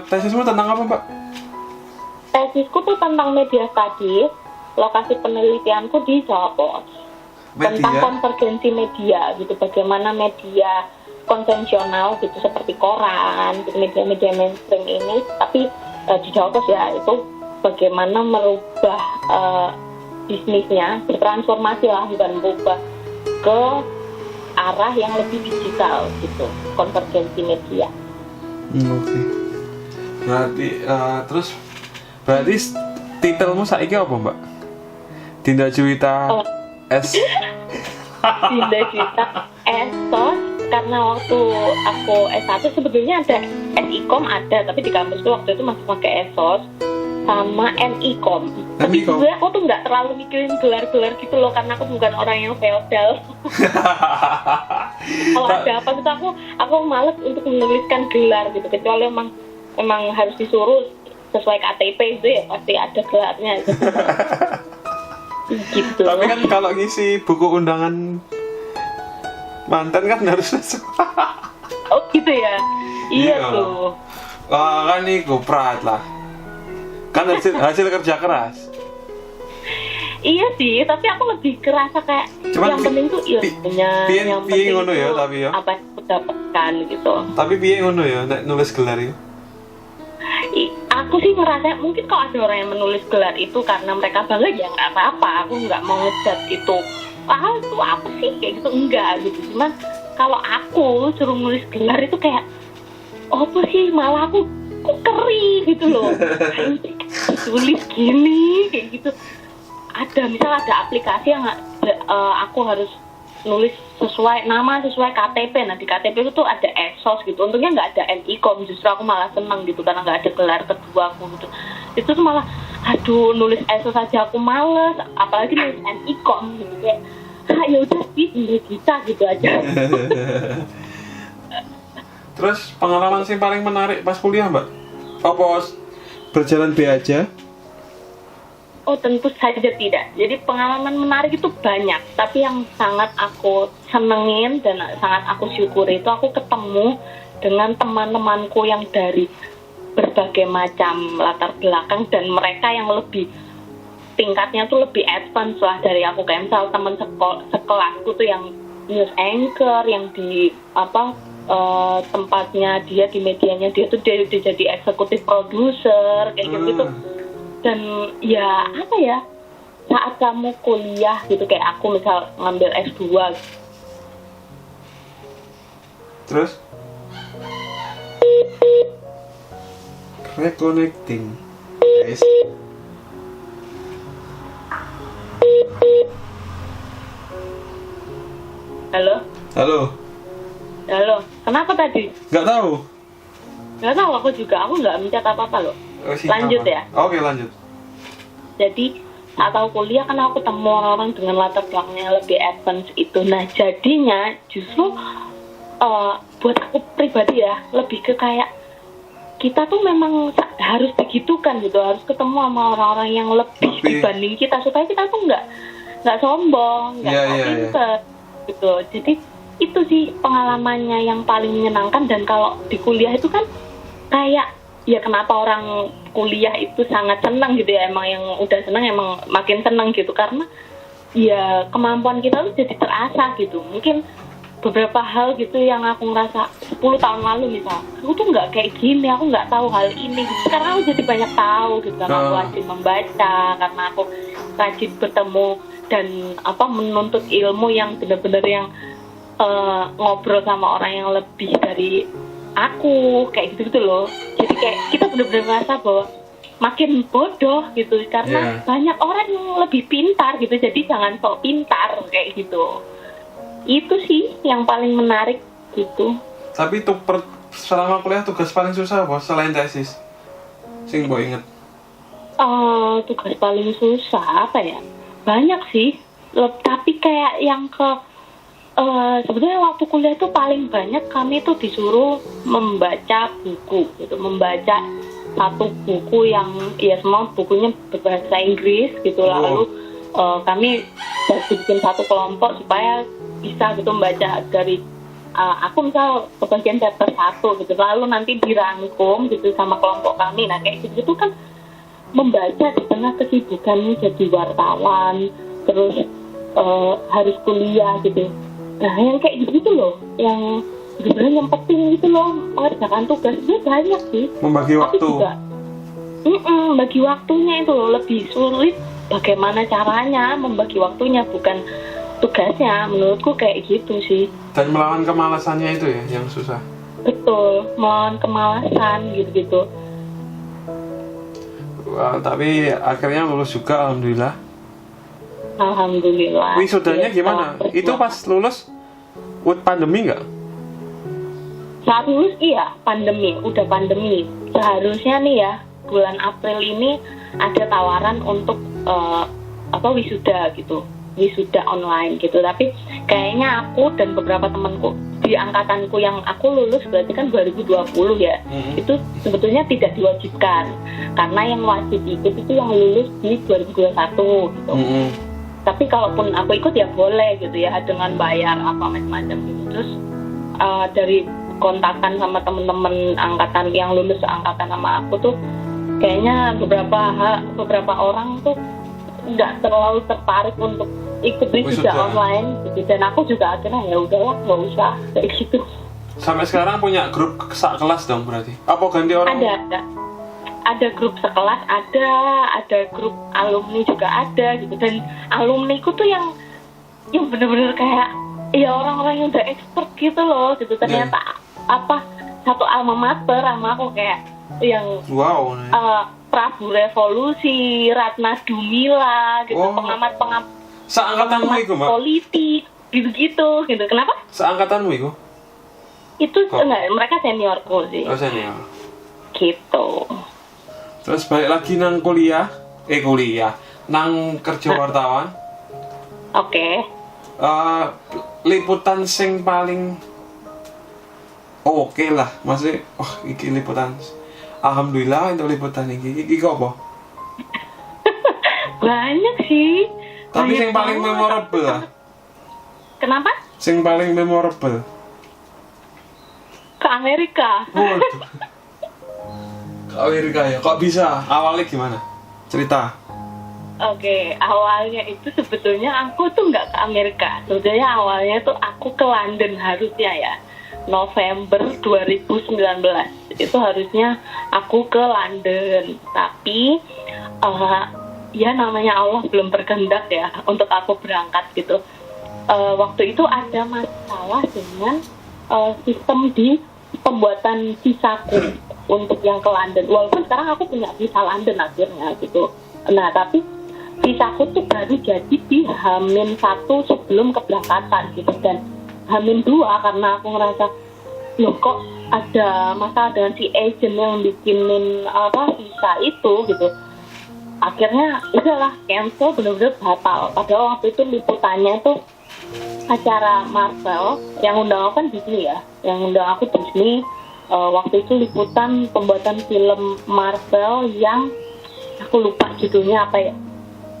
tesismu tentang apa, Mbak? Tesisku tuh tentang media studies, lokasi penelitianku di Jawa Pos. Tentang konvergensi media gitu, bagaimana media konvensional gitu seperti koran, gitu, media-media mainstream ini, tapi di Jawa Pos ya, itu bagaimana merubah bisnisnya, bertransformasi lah, bukan berubah ke arah yang lebih digital gitu, konvergensi media. Oke. Berarti titelmu saiki apa, Mbak? Dinda Juwita S. Dinda Juwita Esos, karena waktu aku S1 sebetulnya ada SIKOM ada, tapi di kampusku waktu itu masih pakai Esos sama NIKOM. Tapi sebenarnya aku tuh nggak terlalu mikirin gelar-gelar gitu loh, karena aku bukan orang yang feodal. Kalau ada apa gitu aku males untuk menuliskan gelar gitu, kecuali emang harus disuruh sesuai KTP itu ya pasti ada gelarnya gitu. Gitu. Tapi kan kalau ngisi buku undangan mantan kan harus oh gitu ya. Iya tuh. Kan iku prat lah. Kan hasil kerja keras. Iya sih, tapi aku lebih kerasa kayak yang penting tuh ilmunya, yang penting ngono ya, tuh tapi ya apa yang aku dapatkan gitu. Tapi piye ngono ya nek nulis gelar itu? Aku sih ngerasa mungkin kalau ada orang yang menulis gelar itu karena mereka bangga, ya nggak apa-apa, aku nggak mau ngejat gitu. Itu apa sih kayak gitu, enggak gitu. Cuman kalau aku suruh nulis gelar itu kayak apa sih, malah aku kok keri gitu loh. Tulis gini kayak gitu. Misal ada aplikasi yang aku harus nulis sesuai nama, sesuai KTP. Nah di KTP itu tuh ada Esos gitu. Untungnya nggak ada NIKOM, justru aku malah seneng gitu karena nggak ada gelar kedua aku gitu. Itu tuh malah nulis Esos aja aku males, apalagi nulis NIKOM gitu kayak ya udah sih kita gitu aja. Terus pengalaman sih paling menarik pas kuliah, Mbak? Apa berjalan B aja? Oh tentu saja tidak. Jadi pengalaman menarik itu banyak, tapi yang sangat aku senengin dan sangat aku syukuri itu aku ketemu dengan teman-temanku yang dari berbagai macam latar belakang dan mereka yang lebih tingkatnya tuh lebih advance lah dari aku. Kayak misal teman sekelasku tuh yang news anchor, yang di tempatnya dia di medianya dia tuh dia jadi eksekutif produser kayak gitu. Dan ya apa ya, saat kamu kuliah gitu kayak aku misal ngambil S2 terus reconnecting guys. Halo, kenapa tadi? Nggak tahu Aku juga, aku nggak mencet apa-apa loh. Lanjut ya. Oke, lanjut. Jadi saat aku kuliah kan aku ketemu orang-orang dengan latar belakang yang lebih advance itu. Nah jadinya justru buat aku pribadi ya lebih ke kayak kita tuh memang harus begitukan gitu, harus ketemu sama orang-orang yang lebih dibanding kita supaya kita tuh nggak sombong, nggak pinter gitu. Jadi itu sih pengalamannya yang paling menyenangkan. Dan kalau di kuliah itu kan kayak ya kenapa orang kuliah itu sangat senang gitu ya, emang yang udah senang emang makin senang gitu karena ya kemampuan kita tuh jadi terasah gitu. Mungkin beberapa hal gitu yang aku ngerasa 10 tahun lalu misal aku tuh nggak kayak gini, aku nggak tahu hal ini gitu. Sekarang aku jadi banyak tahu gitu karena aku rajin membaca, karena aku rajin bertemu dan menuntut ilmu yang benar-benar yang ngobrol sama orang yang lebih dari aku kayak gitu loh. Jadi kayak kita benar-benar merasa bahwa makin bodoh gitu karena banyak orang yang lebih pintar gitu, jadi jangan sok pintar kayak gitu. Itu sih yang paling menarik gitu. Tapi tuh selama kuliah tugas paling susah apa selain tesis? Sing mbok inget. Tugas paling susah apa ya? Banyak sih. Tapi kayak yang sebetulnya waktu kuliah tuh paling banyak kami tuh disuruh membaca buku gitu, membaca satu buku yang ya semua bukunya berbahasa Inggris gitu. Lalu kami bikin satu kelompok supaya bisa gitu membaca dari aku misal kebagian chapter 1 gitu, lalu nanti dirangkum gitu sama kelompok kami. Nah kayak gitu kan membaca di tengah kesibukannya jadi wartawan, terus harus kuliah gitu. Nah yang kayak gitu loh, yang sebenarnya yang penting gitu loh, mengerjakan tugas itu banyak sih. Membagi waktu. Tapi juga bagi waktunya itu loh lebih sulit. Bagaimana caranya membagi waktunya, bukan tugasnya. Menurutku kayak gitu sih. Dan melawan kemalasannya itu ya yang susah. Betul, melawan kemalasan gitu-gitu. Wah, tapi akhirnya lulus juga, alhamdulillah. Alhamdulillah. Wisudanya Ya, gimana? Itu pas lulus pandemi nggak? Saat lulus iya, pandemi, udah pandemi. Seharusnya nih ya, bulan April ini ada tawaran untuk wisuda gitu. Wisuda online gitu, tapi kayaknya aku dan beberapa temanku di angkatanku yang aku lulus berarti kan 2020 ya, itu sebetulnya tidak diwajibkan, karena yang wajib ikut itu yang lulus di 2021 gitu. Tapi kalaupun aku ikut ya boleh gitu ya, dengan bayar apa macam-macam gitu. Terus dari kontakan sama teman-teman angkatan yang lulus angkatan sama aku tuh kayaknya beberapa orang tuh nggak terlalu tertarik untuk ikut wisuda online gitu. Dan aku juga akhirnya ya udahlah nggak usah kayak gitu. Sampai sekarang punya grup kelas dong berarti? Apa ganti orang? Ada grup sekelas, ada grup alumni juga ada gitu. Dan alumniku tuh yang bener-bener kayak ya orang-orang yang udah expert gitu loh gitu. Ternyata satu alma mater sama aku, kayak yang wow. Prabu Revolusi, Ratna Dumila gitu, pengamat seangkatanmu itu, Mbak? Politik gitu. Kenapa? Seangkatanmu itu? Itu enggak, mereka seniorku sih. Oh, senior. Gitu. Terus balik lagi nang kuliah, nang kerja wartawan. Oke. Liputan sing paling oke lah, maksudnya iki liputan. Alhamdulillah untuk liputan iki apa? Banyak sih. Tapi yang paling memorable lah. Kenapa? Yang paling memorable. Ke Amerika. Waduh. Ke Amerika ya? Kok bisa? Awalnya gimana? Cerita. Oke, awalnya itu sebetulnya aku tuh nggak ke Amerika. Sebetulnya awalnya tuh aku ke London harusnya ya. November 2019 itu harusnya aku ke London, tapi ya namanya Allah belum berkehendak ya untuk aku berangkat gitu. Waktu itu ada masalah dengan sistem di pembuatan visaku untuk yang ke London. Walaupun sekarang aku punya visa London akhirnya gitu. Nah tapi visaku tuh baru jadi di H-1 sebelum keberangkatan gitu, dan H-2 karena aku ngerasa loh kok ada masalah dengan si agent yang bikinin visa itu gitu. Akhirnya udahlah cancel, bener-bener batal. Padahal waktu itu liputannya tuh acara Marvel, yang undang aku kan Disney ya, yang undang aku Disney. Waktu itu liputan pembuatan film Marvel yang aku lupa judulnya apa ya,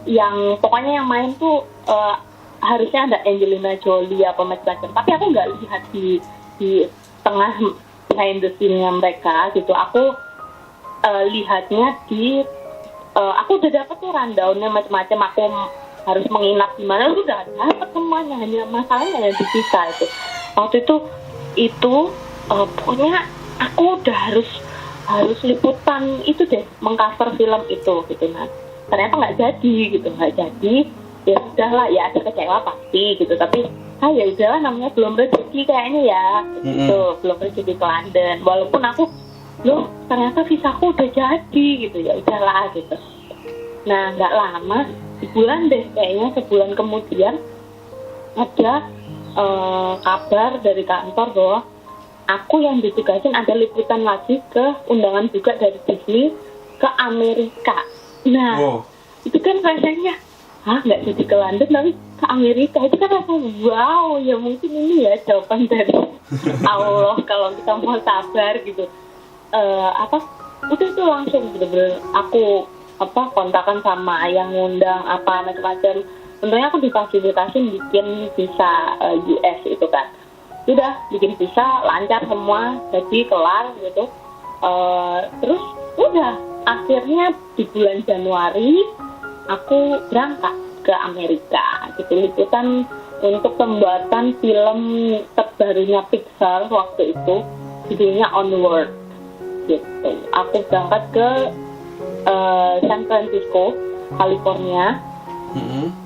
yang pokoknya yang main tuh harusnya ada Angelina Jolie apa macam-macam, tapi aku nggak lihat di tengah behind the scene-nya mereka gitu. Aku lihatnya di aku udah dapat tuh rundown-nya macam-macam, aku harus menginap di mana, aku udah dapat semuanya, hanya masalahnya yang di visa itu. Waktu itu pokoknya aku udah harus liputan itu deh, mengcover film itu gitu. Nah ternyata nggak jadi, ya udahlah, ya ada kecewa pasti gitu, tapi ya udahlah, namanya belum rezeki kayaknya ya gitu, belum rezeki ke London. Walaupun aku ternyata visaku udah jadi gitu, ya udahlah gitu. Nah nggak lama, sebulan kemudian ada kabar dari kantor bahwa aku yang ditugasin ada liputan lagi ke undangan juga dari Disney ke Amerika. Nah itu kan rasanya nggak jadi ke London tapi ke Amerika. Itu kan rasanya wow, ya mungkin ini ya jawaban dari Allah kalau kita mau sabar gitu. Udah tuh langsung bener-bener aku kontakan sama yang ngundang apa macam-macam. Tentunya aku difasilitasin bikin visa US itu kan. Udah bikin visa lancar semua, jadi kelar gitu. Terus udah akhirnya di bulan Januari aku berangkat ke Amerika gitu, liputan untuk pembuatan film terbarunya Pixar waktu itu, judulnya Onward gitu. Aku berangkat ke San Francisco, California.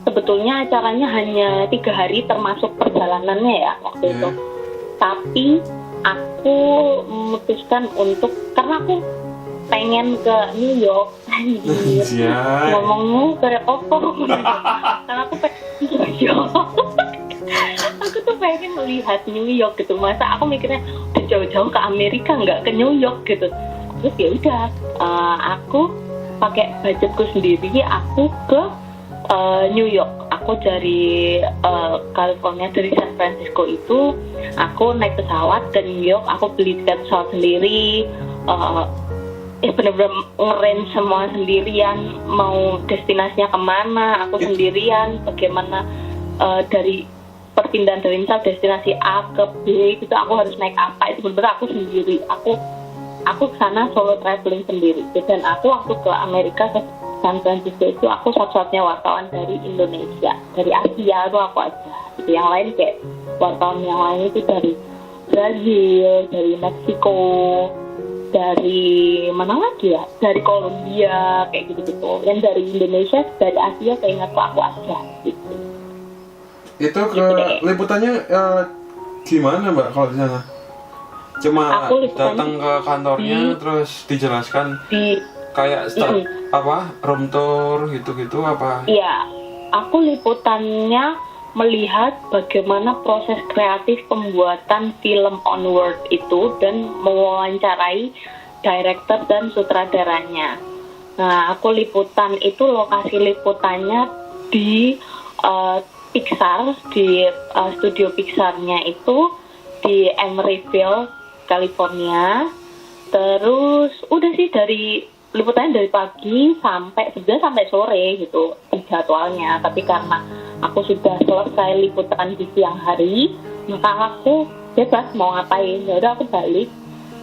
Sebetulnya acaranya hanya 3 hari termasuk perjalanannya ya waktu itu. Tapi aku memutuskan untuk, karena aku pengen ke New York. Ngomongmu ke karena aku pengen ke New York. Aku tuh pengen melihat New York gitu. Masa aku mikirnya udah jauh-jauh ke Amerika nggak ke New York gitu. Terus ya udah, aku pakai budgetku sendiri, aku ke New York. Aku dari California, dari San Francisco itu aku naik pesawat ke New York. Aku beli tiket pesawat sendiri, bener-bener nge-range semua sendirian, mau destinasinya kemana aku sendirian, bagaimana dari perpindahan dari misal destinasi A ke B gitu aku harus naik apa, itu bener-bener aku sendiri. Aku kesana solo traveling sendiri. Dan aku waktu ke Amerika, ke San Francisco itu aku satu-satunya wartawan dari Indonesia, dari Asia itu aku aja. Itu yang lain kayak wartawan yang lain itu dari Brazil, dari Meksiko, dari mana lagi ya, dari Kolombia kayak gitu-gitu. Yang dari Indonesia, dari Asia seingatku aku aja gitu. Itu ke gitu liputannya gimana Mbak kalau di sana? Cuma datang ke kantornya terus dijelaskan kayak room tour gitu-gitu apa? Iya, aku liputannya melihat bagaimana proses kreatif pembuatan film Onward itu dan mewawancarai director dan sutradaranya. Nah, aku liputan itu, lokasi liputannya di Pixar, di studio Pixarnya itu di Emeryville, California. Terus udah sih liputannya dari pagi sampai sore gitu jadwalnya. Tapi karena aku sudah selesai liputan di siang hari, maka aku bebas mau ngapain. Ya udah aku balik,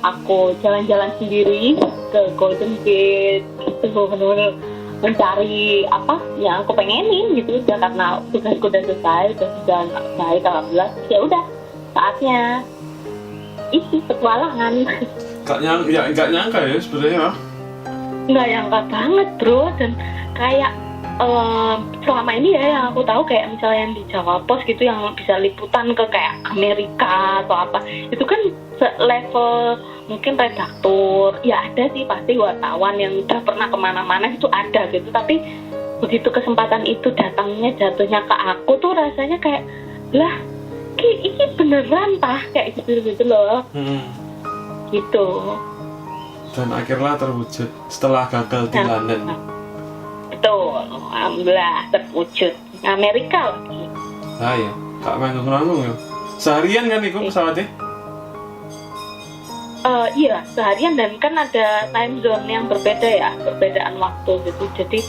aku jalan-jalan sendiri ke Golden Gate gitu, bener-bener mencari apa yang aku pengenin gitu. Udah karena tugasku udah selesai, udah baik alhamdulillah. Ya udah saatnya isi petualangan. Gak nyangka ya sebenarnya. Nggak nyangka banget bro, dan kayak selama ini ya yang aku tahu kayak misalnya yang di Jawa Pos gitu yang bisa liputan ke kayak Amerika atau apa, itu kan level mungkin redaktur, ya ada sih pasti wartawan yang udah pernah kemana-mana itu ada gitu. Tapi begitu kesempatan itu jatuhnya ke aku tuh rasanya kayak lah ini beneran kayak gitu loh. Gitu. Dan akhirnya terwujud setelah gagal di London. Betul, alhamdulillah terwujud. Amerika lagi. Ah ya, gak manggung-manggung ya. Seharian kan itu pesawatnya? Iya, seharian, dan kan ada time zone yang berbeda ya, perbedaan waktu gitu. Jadi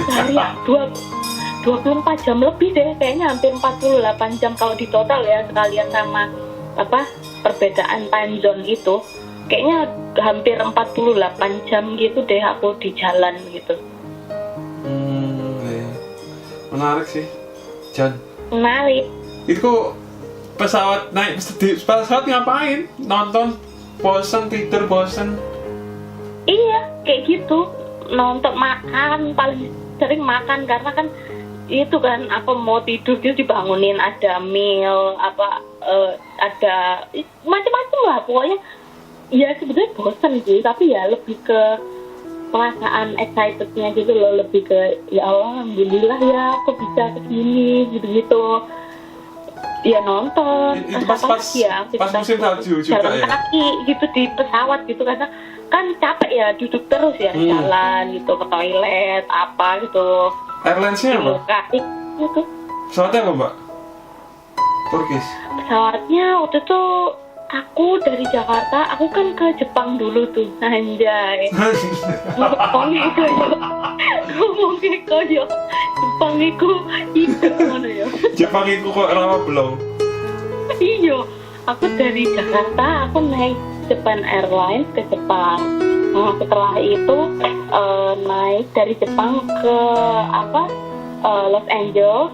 seharian 24 jam lebih deh, kayaknya hampir 48 jam kalau di total ya, sekalian sama perbedaan time zone itu. Kayaknya hampir 48 jam gitu deh aku di jalan gitu. Iya. Menarik sih, Jan. Menarik. Itu pesawat naik pesawat ngapain? Nonton, bosen, tidur bosen? Iya, kayak gitu. Nonton, makan, paling sering makan karena kan itu kan apa mau tidur dia dibangunin, ada meal ada macam-macam lah pokoknya. Ya sebenarnya bosan sih, tapi ya lebih ke perasaan excitednya gitu loh, lebih ke ya Allah alhamdulillah ya aku bisa kesini gitu-gitu. Ya nonton, pas musim salju juga jalan ya? Kaki gitu di pesawat gitu, karena kan capek ya duduk terus ya, jalan gitu ke toilet apa gitu. Airlines-nya apa? Kaki gitu. Pesawatnya apa Mbak? Turkish? Pesawatnya waktu itu Aku dari Jakarta, aku kan ke Jepang dulu tuh, anjay. Ngomongnya koyo Jepang iku ngono ya. Jepang iku kok rawa belum. Iya, aku dari Jakarta, aku naik Japan Airlines ke Jepang. Nah, setelah itu naik dari Jepang ke Los Angeles,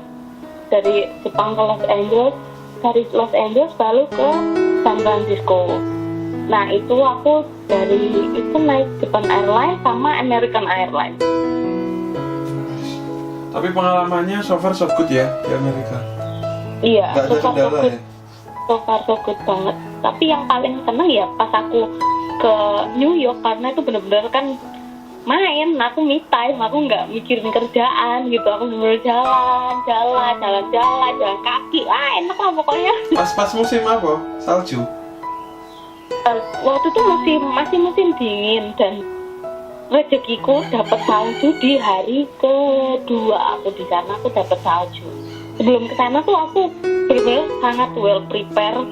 dari Jepang ke Los Angeles, dari Los Angeles baru ke San Francisco. Nah itu aku naik Japan Airlines sama American Airlines. Tapi pengalamannya so far so good ya di Amerika. Iya, Nggak ada kendala ya. So far so good banget. Tapi yang paling seneng ya pas aku ke New York, karena itu bener-bener kan main, aku me time, aku nggak mikirin kerjaan gitu, aku bener jalan kaki, enak lah pokoknya. Pas musim apa? Salju? Waktu itu masih musim dingin dan rezekiku dapat salju di hari kedua aku di sana, aku dapat salju. Sebelum ke sana tuh aku benar-benar sangat well prepare.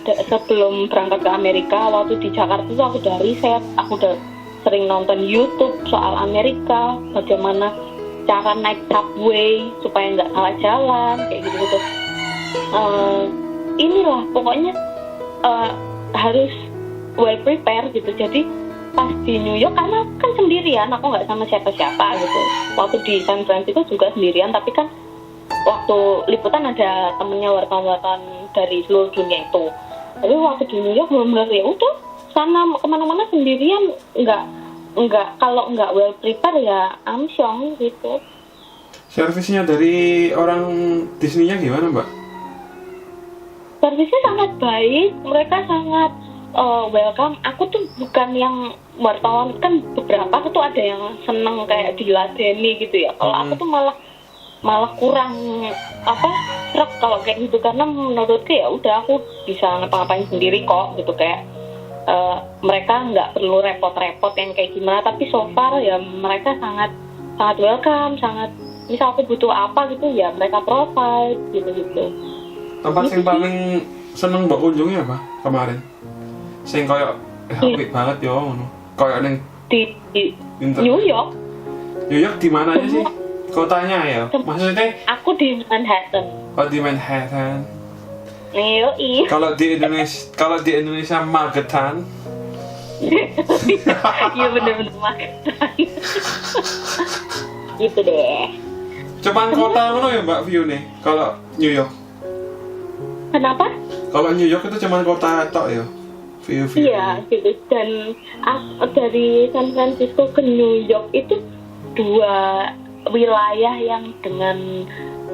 Sebelum berangkat ke Amerika, waktu di Jakarta tuh aku udah riset, aku udah sering nonton YouTube soal Amerika, bagaimana cara naik subway supaya nggak salah jalan, kayak gitu-gitu. Inilah pokoknya harus well prepare gitu. Jadi pas di New York, karena kan sendirian, aku nggak sama siapa-siapa gitu. Waktu di San Francisco juga sendirian, tapi kan waktu liputan ada temennya wartawan dari seluruh dunia itu. Tapi waktu di New York benar-benar ya udah sana kemana-mana sendirian, nggak kalau nggak well prepare ya amsyong gitu. Servisnya dari orang Disney-nya gimana, Mbak? Servisnya sangat baik, mereka sangat welcome. Aku tuh bukan yang wartawan, kan beberapa aku tuh ada yang seneng kayak diladeni gitu ya. Kalau aku tuh malah kurang srek kalau kayak gitu, karena menurutku ya udah aku bisa ngapa-ngapain sendiri kok gitu, kayak mereka nggak perlu repot-repot yang kayak gimana. Tapi so far ya mereka sangat welcome, sangat misal aku butuh apa gitu ya mereka provide gitu. Tempat yang paling seneng mbak kunjungi apa kemarin? Sing koyo apik banget yo ngono. Koyo ning di New York. New York di mananya sih? Kotanya ya? Maksudnya aku di Manhattan. Oh, di Manhattan. Iya. Kalau di Indonesia Magetan. Iya bener-bener Magetan. Gitu deh. Cuman kota ngono ya Mbak view nih. Kalau New York. Kenapa? Kalau New York itu cuman kota tok ya. View. Iya, gitu. Dan dari San Francisco ke New York itu dua wilayah yang dengan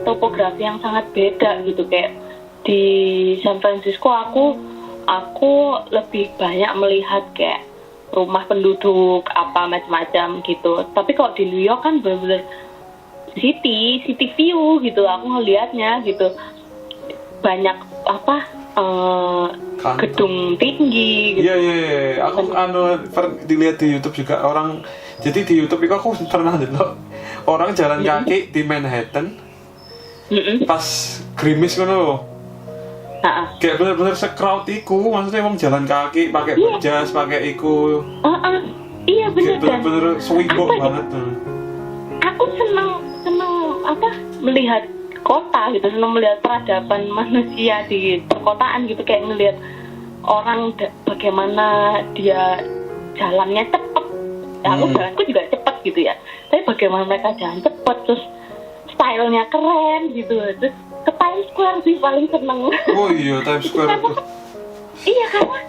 topografi yang sangat beda gitu. Kayak di San Francisco aku lebih banyak melihat kayak rumah penduduk apa macam-macam gitu. Tapi kalau di New York kan benar-benar city view gitu, aku ngelihatnya gitu. Banyak gedung tinggi gitu. Iya. Aku dilihat di YouTube juga orang. Jadi di YouTube itu aku pernah lihat orang jalan kaki di Manhattan. Pas gerimis ngono lho. Kayak bener-bener se-crowd iku, maksudnya emang jalan kaki pakai jas, pakai iku. Iya bener. Kayak bener-bener swibo banget. Aku seneng melihat kota gitu, seneng melihat peradaban manusia di perkotaan gitu, kayak ngelihat orang bagaimana dia jalannya cepet. Ya aku jalanku juga cepet gitu ya. Tapi bagaimana mereka jalan cepet, terus stylenya keren gitu, terus ke Times Square sih paling seneng. Oh iya, Times Square itu. Iya, karena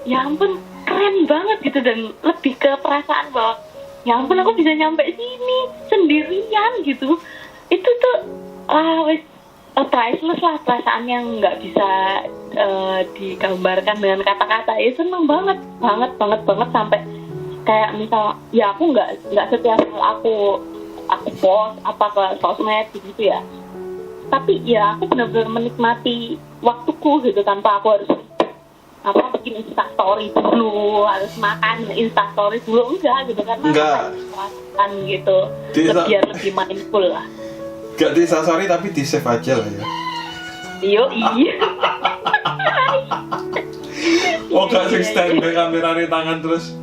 ya ampun keren banget gitu, dan lebih ke perasaan bahwa ya ampun aku bisa nyampe sini sendirian gitu. Itu tuh priceless lah, perasaan yang nggak bisa digambarkan dengan kata-kata. Ya seneng banget sampai kayak misal ya aku nggak setiap aku post apa ke sosmed gitu ya, tapi ya aku benar-benar menikmati waktuku gitu, tanpa aku harus bikin instastory dulu, harus makan instastory dulu, enggak gitu, karena perasaan gitu biar lebih mindful lah. Gak di instastory tapi di save aja lah ya. Iya. Oh gak sing standby kameranya tangan terus.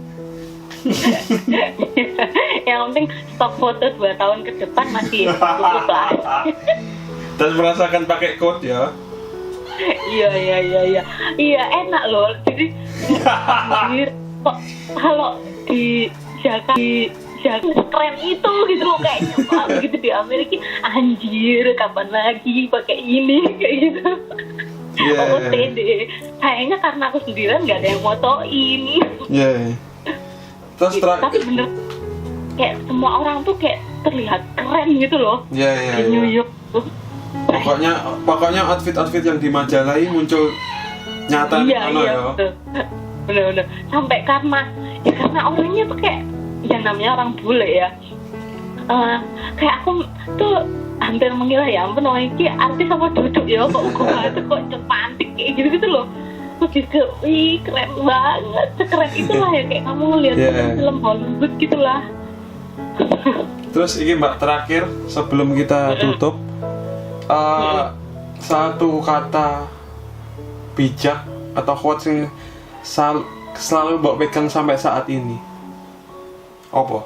Yang penting stok foto 2 tahun ke depan masih cukup lah. Dan merasakan pakai code ya. Iya enak loh. Jadi anjir, kok kalau di Jakarta keren itu gitu loh kayaknya. Begitu di Amerika anjir kapan lagi pakai ini kayak gitu. OOTD. Kayaknya karena aku sendirian nggak ada yang motoin. Terus tapi bener kayak semua orang tuh kayak terlihat keren gitu loh. Di New York tuh. Pokoknya outfit yang di majalah ini muncul nyata ya. Bener. Sampai karena orangnya tuh kayak yang namanya orang bule ya. Kayak aku tuh hampir mengira ya ampun orang ini artis sama duduk ya kok cantik kayak gitu loh. Terus juga, wih keren banget, sekeren itulah ya kayak kamu ngeliat film Hollywood gitulah. Terus ini Mbak terakhir sebelum kita tutup, satu kata bijak atau quotes yang selalu Mbak pegang sampai saat ini. Apa?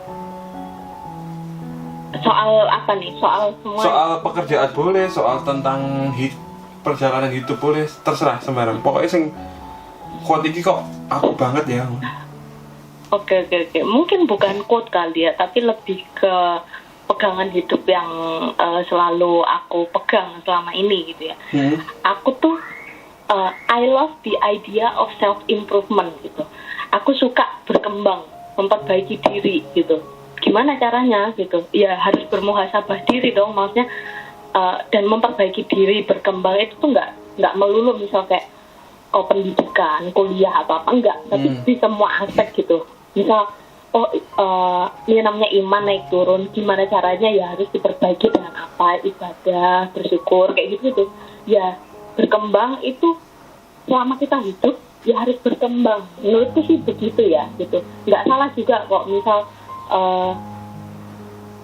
Soal apa nih? Soal semua? Soal pekerjaan boleh, soal tentang perjalanan hidup boleh, terserah sembarang. Pokoknya sing quote ini kok aku banget ya. Oke. Mungkin bukan quote kali ya, tapi lebih ke pegangan hidup yang selalu aku pegang selama ini gitu ya. Aku tuh I love the idea of self improvement gitu. Aku suka berkembang, memperbaiki diri gitu. Gimana caranya gitu? Ya harus bermuhasabah diri dong, maksudnya dan memperbaiki diri, berkembang itu tuh nggak melulu misal kayak pendidikan, kuliah atau apa enggak, tapi di semua aspek gitu. Misal ini namanya iman naik turun, gimana caranya ya harus diperbaiki dengan apa, ibadah, bersyukur kayak gitu. Ya berkembang itu selama kita hidup ya harus berkembang. Menurutku sih begitu ya gitu. Nggak salah juga kok misal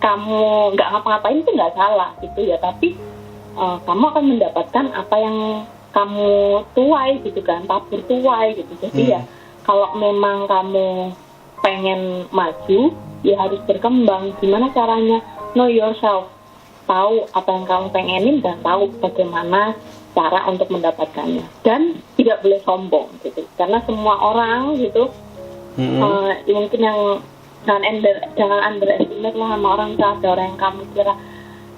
kamu nggak ngapa-ngapain itu nggak salah gitu ya, tapi kamu akan mendapatkan apa yang kamu tuai gitu kan, tabur tuai gitu. Jadi ya kalau memang kamu pengen maju ya harus berkembang. Gimana caranya? Know yourself, tahu apa yang kamu pengenin dan tahu bagaimana cara untuk mendapatkannya, dan tidak boleh sombong gitu, karena semua orang gitu mungkin yang jangan underestimate lah sama orang. Ada orang yang kamu kira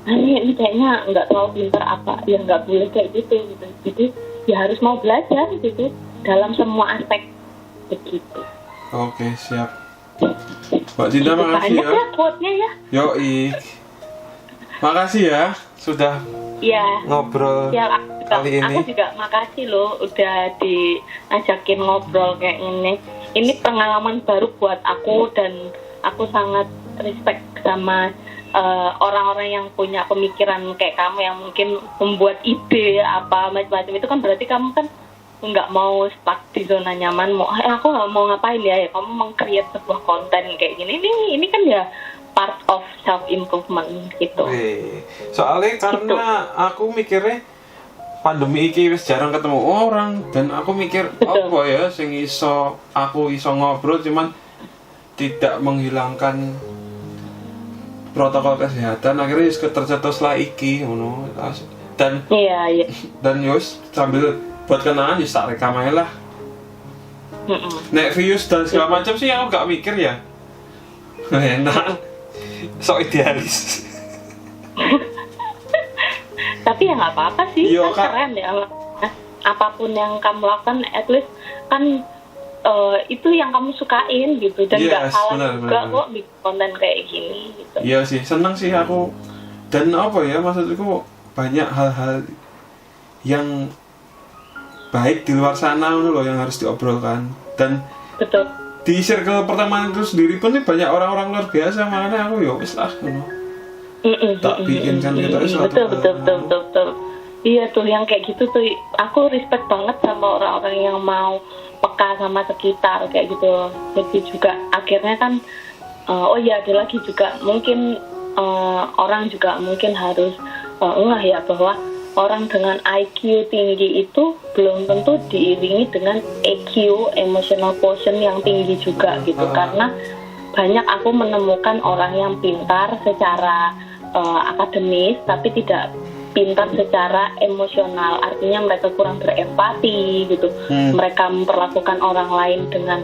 ini kayaknya nggak terlalu pintar apa, ya nggak boleh kayak gitu. Jadi ya harus mau belajar gitu dalam semua aspek begitu. Oke, siap. Mbak Dinda makasih ya. Banyak quote-nya ya. Yoi. Makasih ya sudah ngobrol kali ini. Aku juga makasih loh udah diajakin ngobrol kayak ini. Ini pengalaman baru buat aku dan aku sangat respect sama orang-orang yang punya pemikiran kayak kamu yang mungkin membuat ide apa macam-macam. Itu kan berarti kamu kan nggak mau stuck di zona nyaman. Aku nggak mau ngapain ya. Kamu meng-create sebuah konten kayak gini. Ini kan ya part of self improvement gitu. Soalnya karena aku mikirnya pandemi ini wis jarang ketemu orang dan aku mikir apa ya sing aku iso ngobrol cuman tidak menghilangkan protokol kesehatan, akhirnya wis tercetus lah iki ngono. Dan dan yus sambil buat kenangan ya tak rekam aja lah. Nek views dan segala macam sih aku gak mikir ya. Enak. So idealis. Tapi ya nggak apa-apa sih, kan keren ya. Apapun yang kamu lakukan, at least kan itu yang kamu sukain gitu, dan nggak salah juga kok bikin konten kayak gini gitu. Iya sih, seneng sih aku. Dan apa ya, maksudku banyak hal-hal yang baik di luar sana loh yang harus diobrolkan. Dan betul. Di circle pertemanan itu sendiri pun nih banyak orang-orang luar biasa, makanya aku ya wis lah tak bikin kan kita betul. Iya tuh yang kayak gitu tuh aku respect banget sama orang-orang yang mau peka sama sekitar kayak gitu. Jadi juga akhirnya kan ada lagi juga mungkin orang juga mungkin harus ya bahwa orang dengan IQ tinggi itu belum tentu diiringi dengan EQ, emotional quotient yang tinggi juga gitu. Karena banyak aku menemukan orang yang pintar secara akademis tapi tidak pintar secara emosional, artinya mereka kurang berempati gitu. Mereka memperlakukan orang lain dengan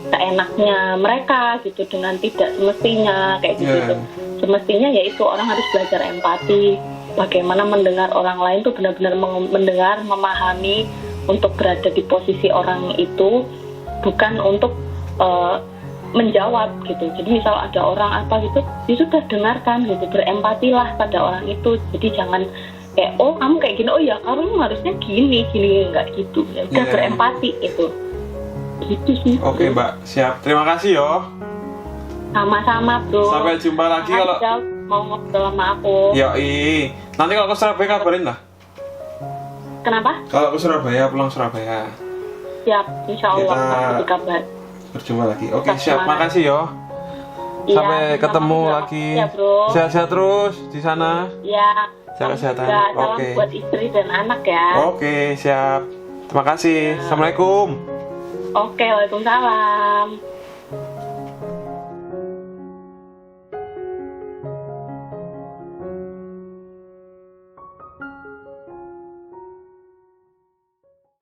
seenaknya mereka gitu, dengan tidak semestinya kayak gitu. Semestinya yaitu orang harus belajar empati, bagaimana mendengar orang lain tuh benar-benar mendengar, memahami untuk berada di posisi orang itu, bukan untuk menjawab gitu. Jadi misal ada orang apa gitu, ya sudah dengarkan gitu, berempatilah pada orang itu. Jadi jangan kayak, oh kamu kayak gini, oh ya kamu harusnya gini, enggak gitu. Ya udah berempati itu. Gitu sih. Oke, Mbak, siap. Terima kasih yo. Sama-sama, Bro. Sampai jumpa lagi kalau mau ngobrol sama aku. Yoi. Nanti kalau ke Surabaya kabarin lah. Kenapa? Kalau ke Surabaya, pulang Surabaya. Siap, insya Allah Kita kasih kabar. Berjumpa lagi. Oke, Tetap siap. semangat. Makasih yo. Iya, Sampai ketemu sama-sama. lagi. Ya, Bro. Sehat-sehat terus di sana. Ya. Jaga kesehatan. Salam Oke. buat istri dan anak ya. Oke, siap. Terima kasih. Assalamualaikum. Oke, waalaikumsalam.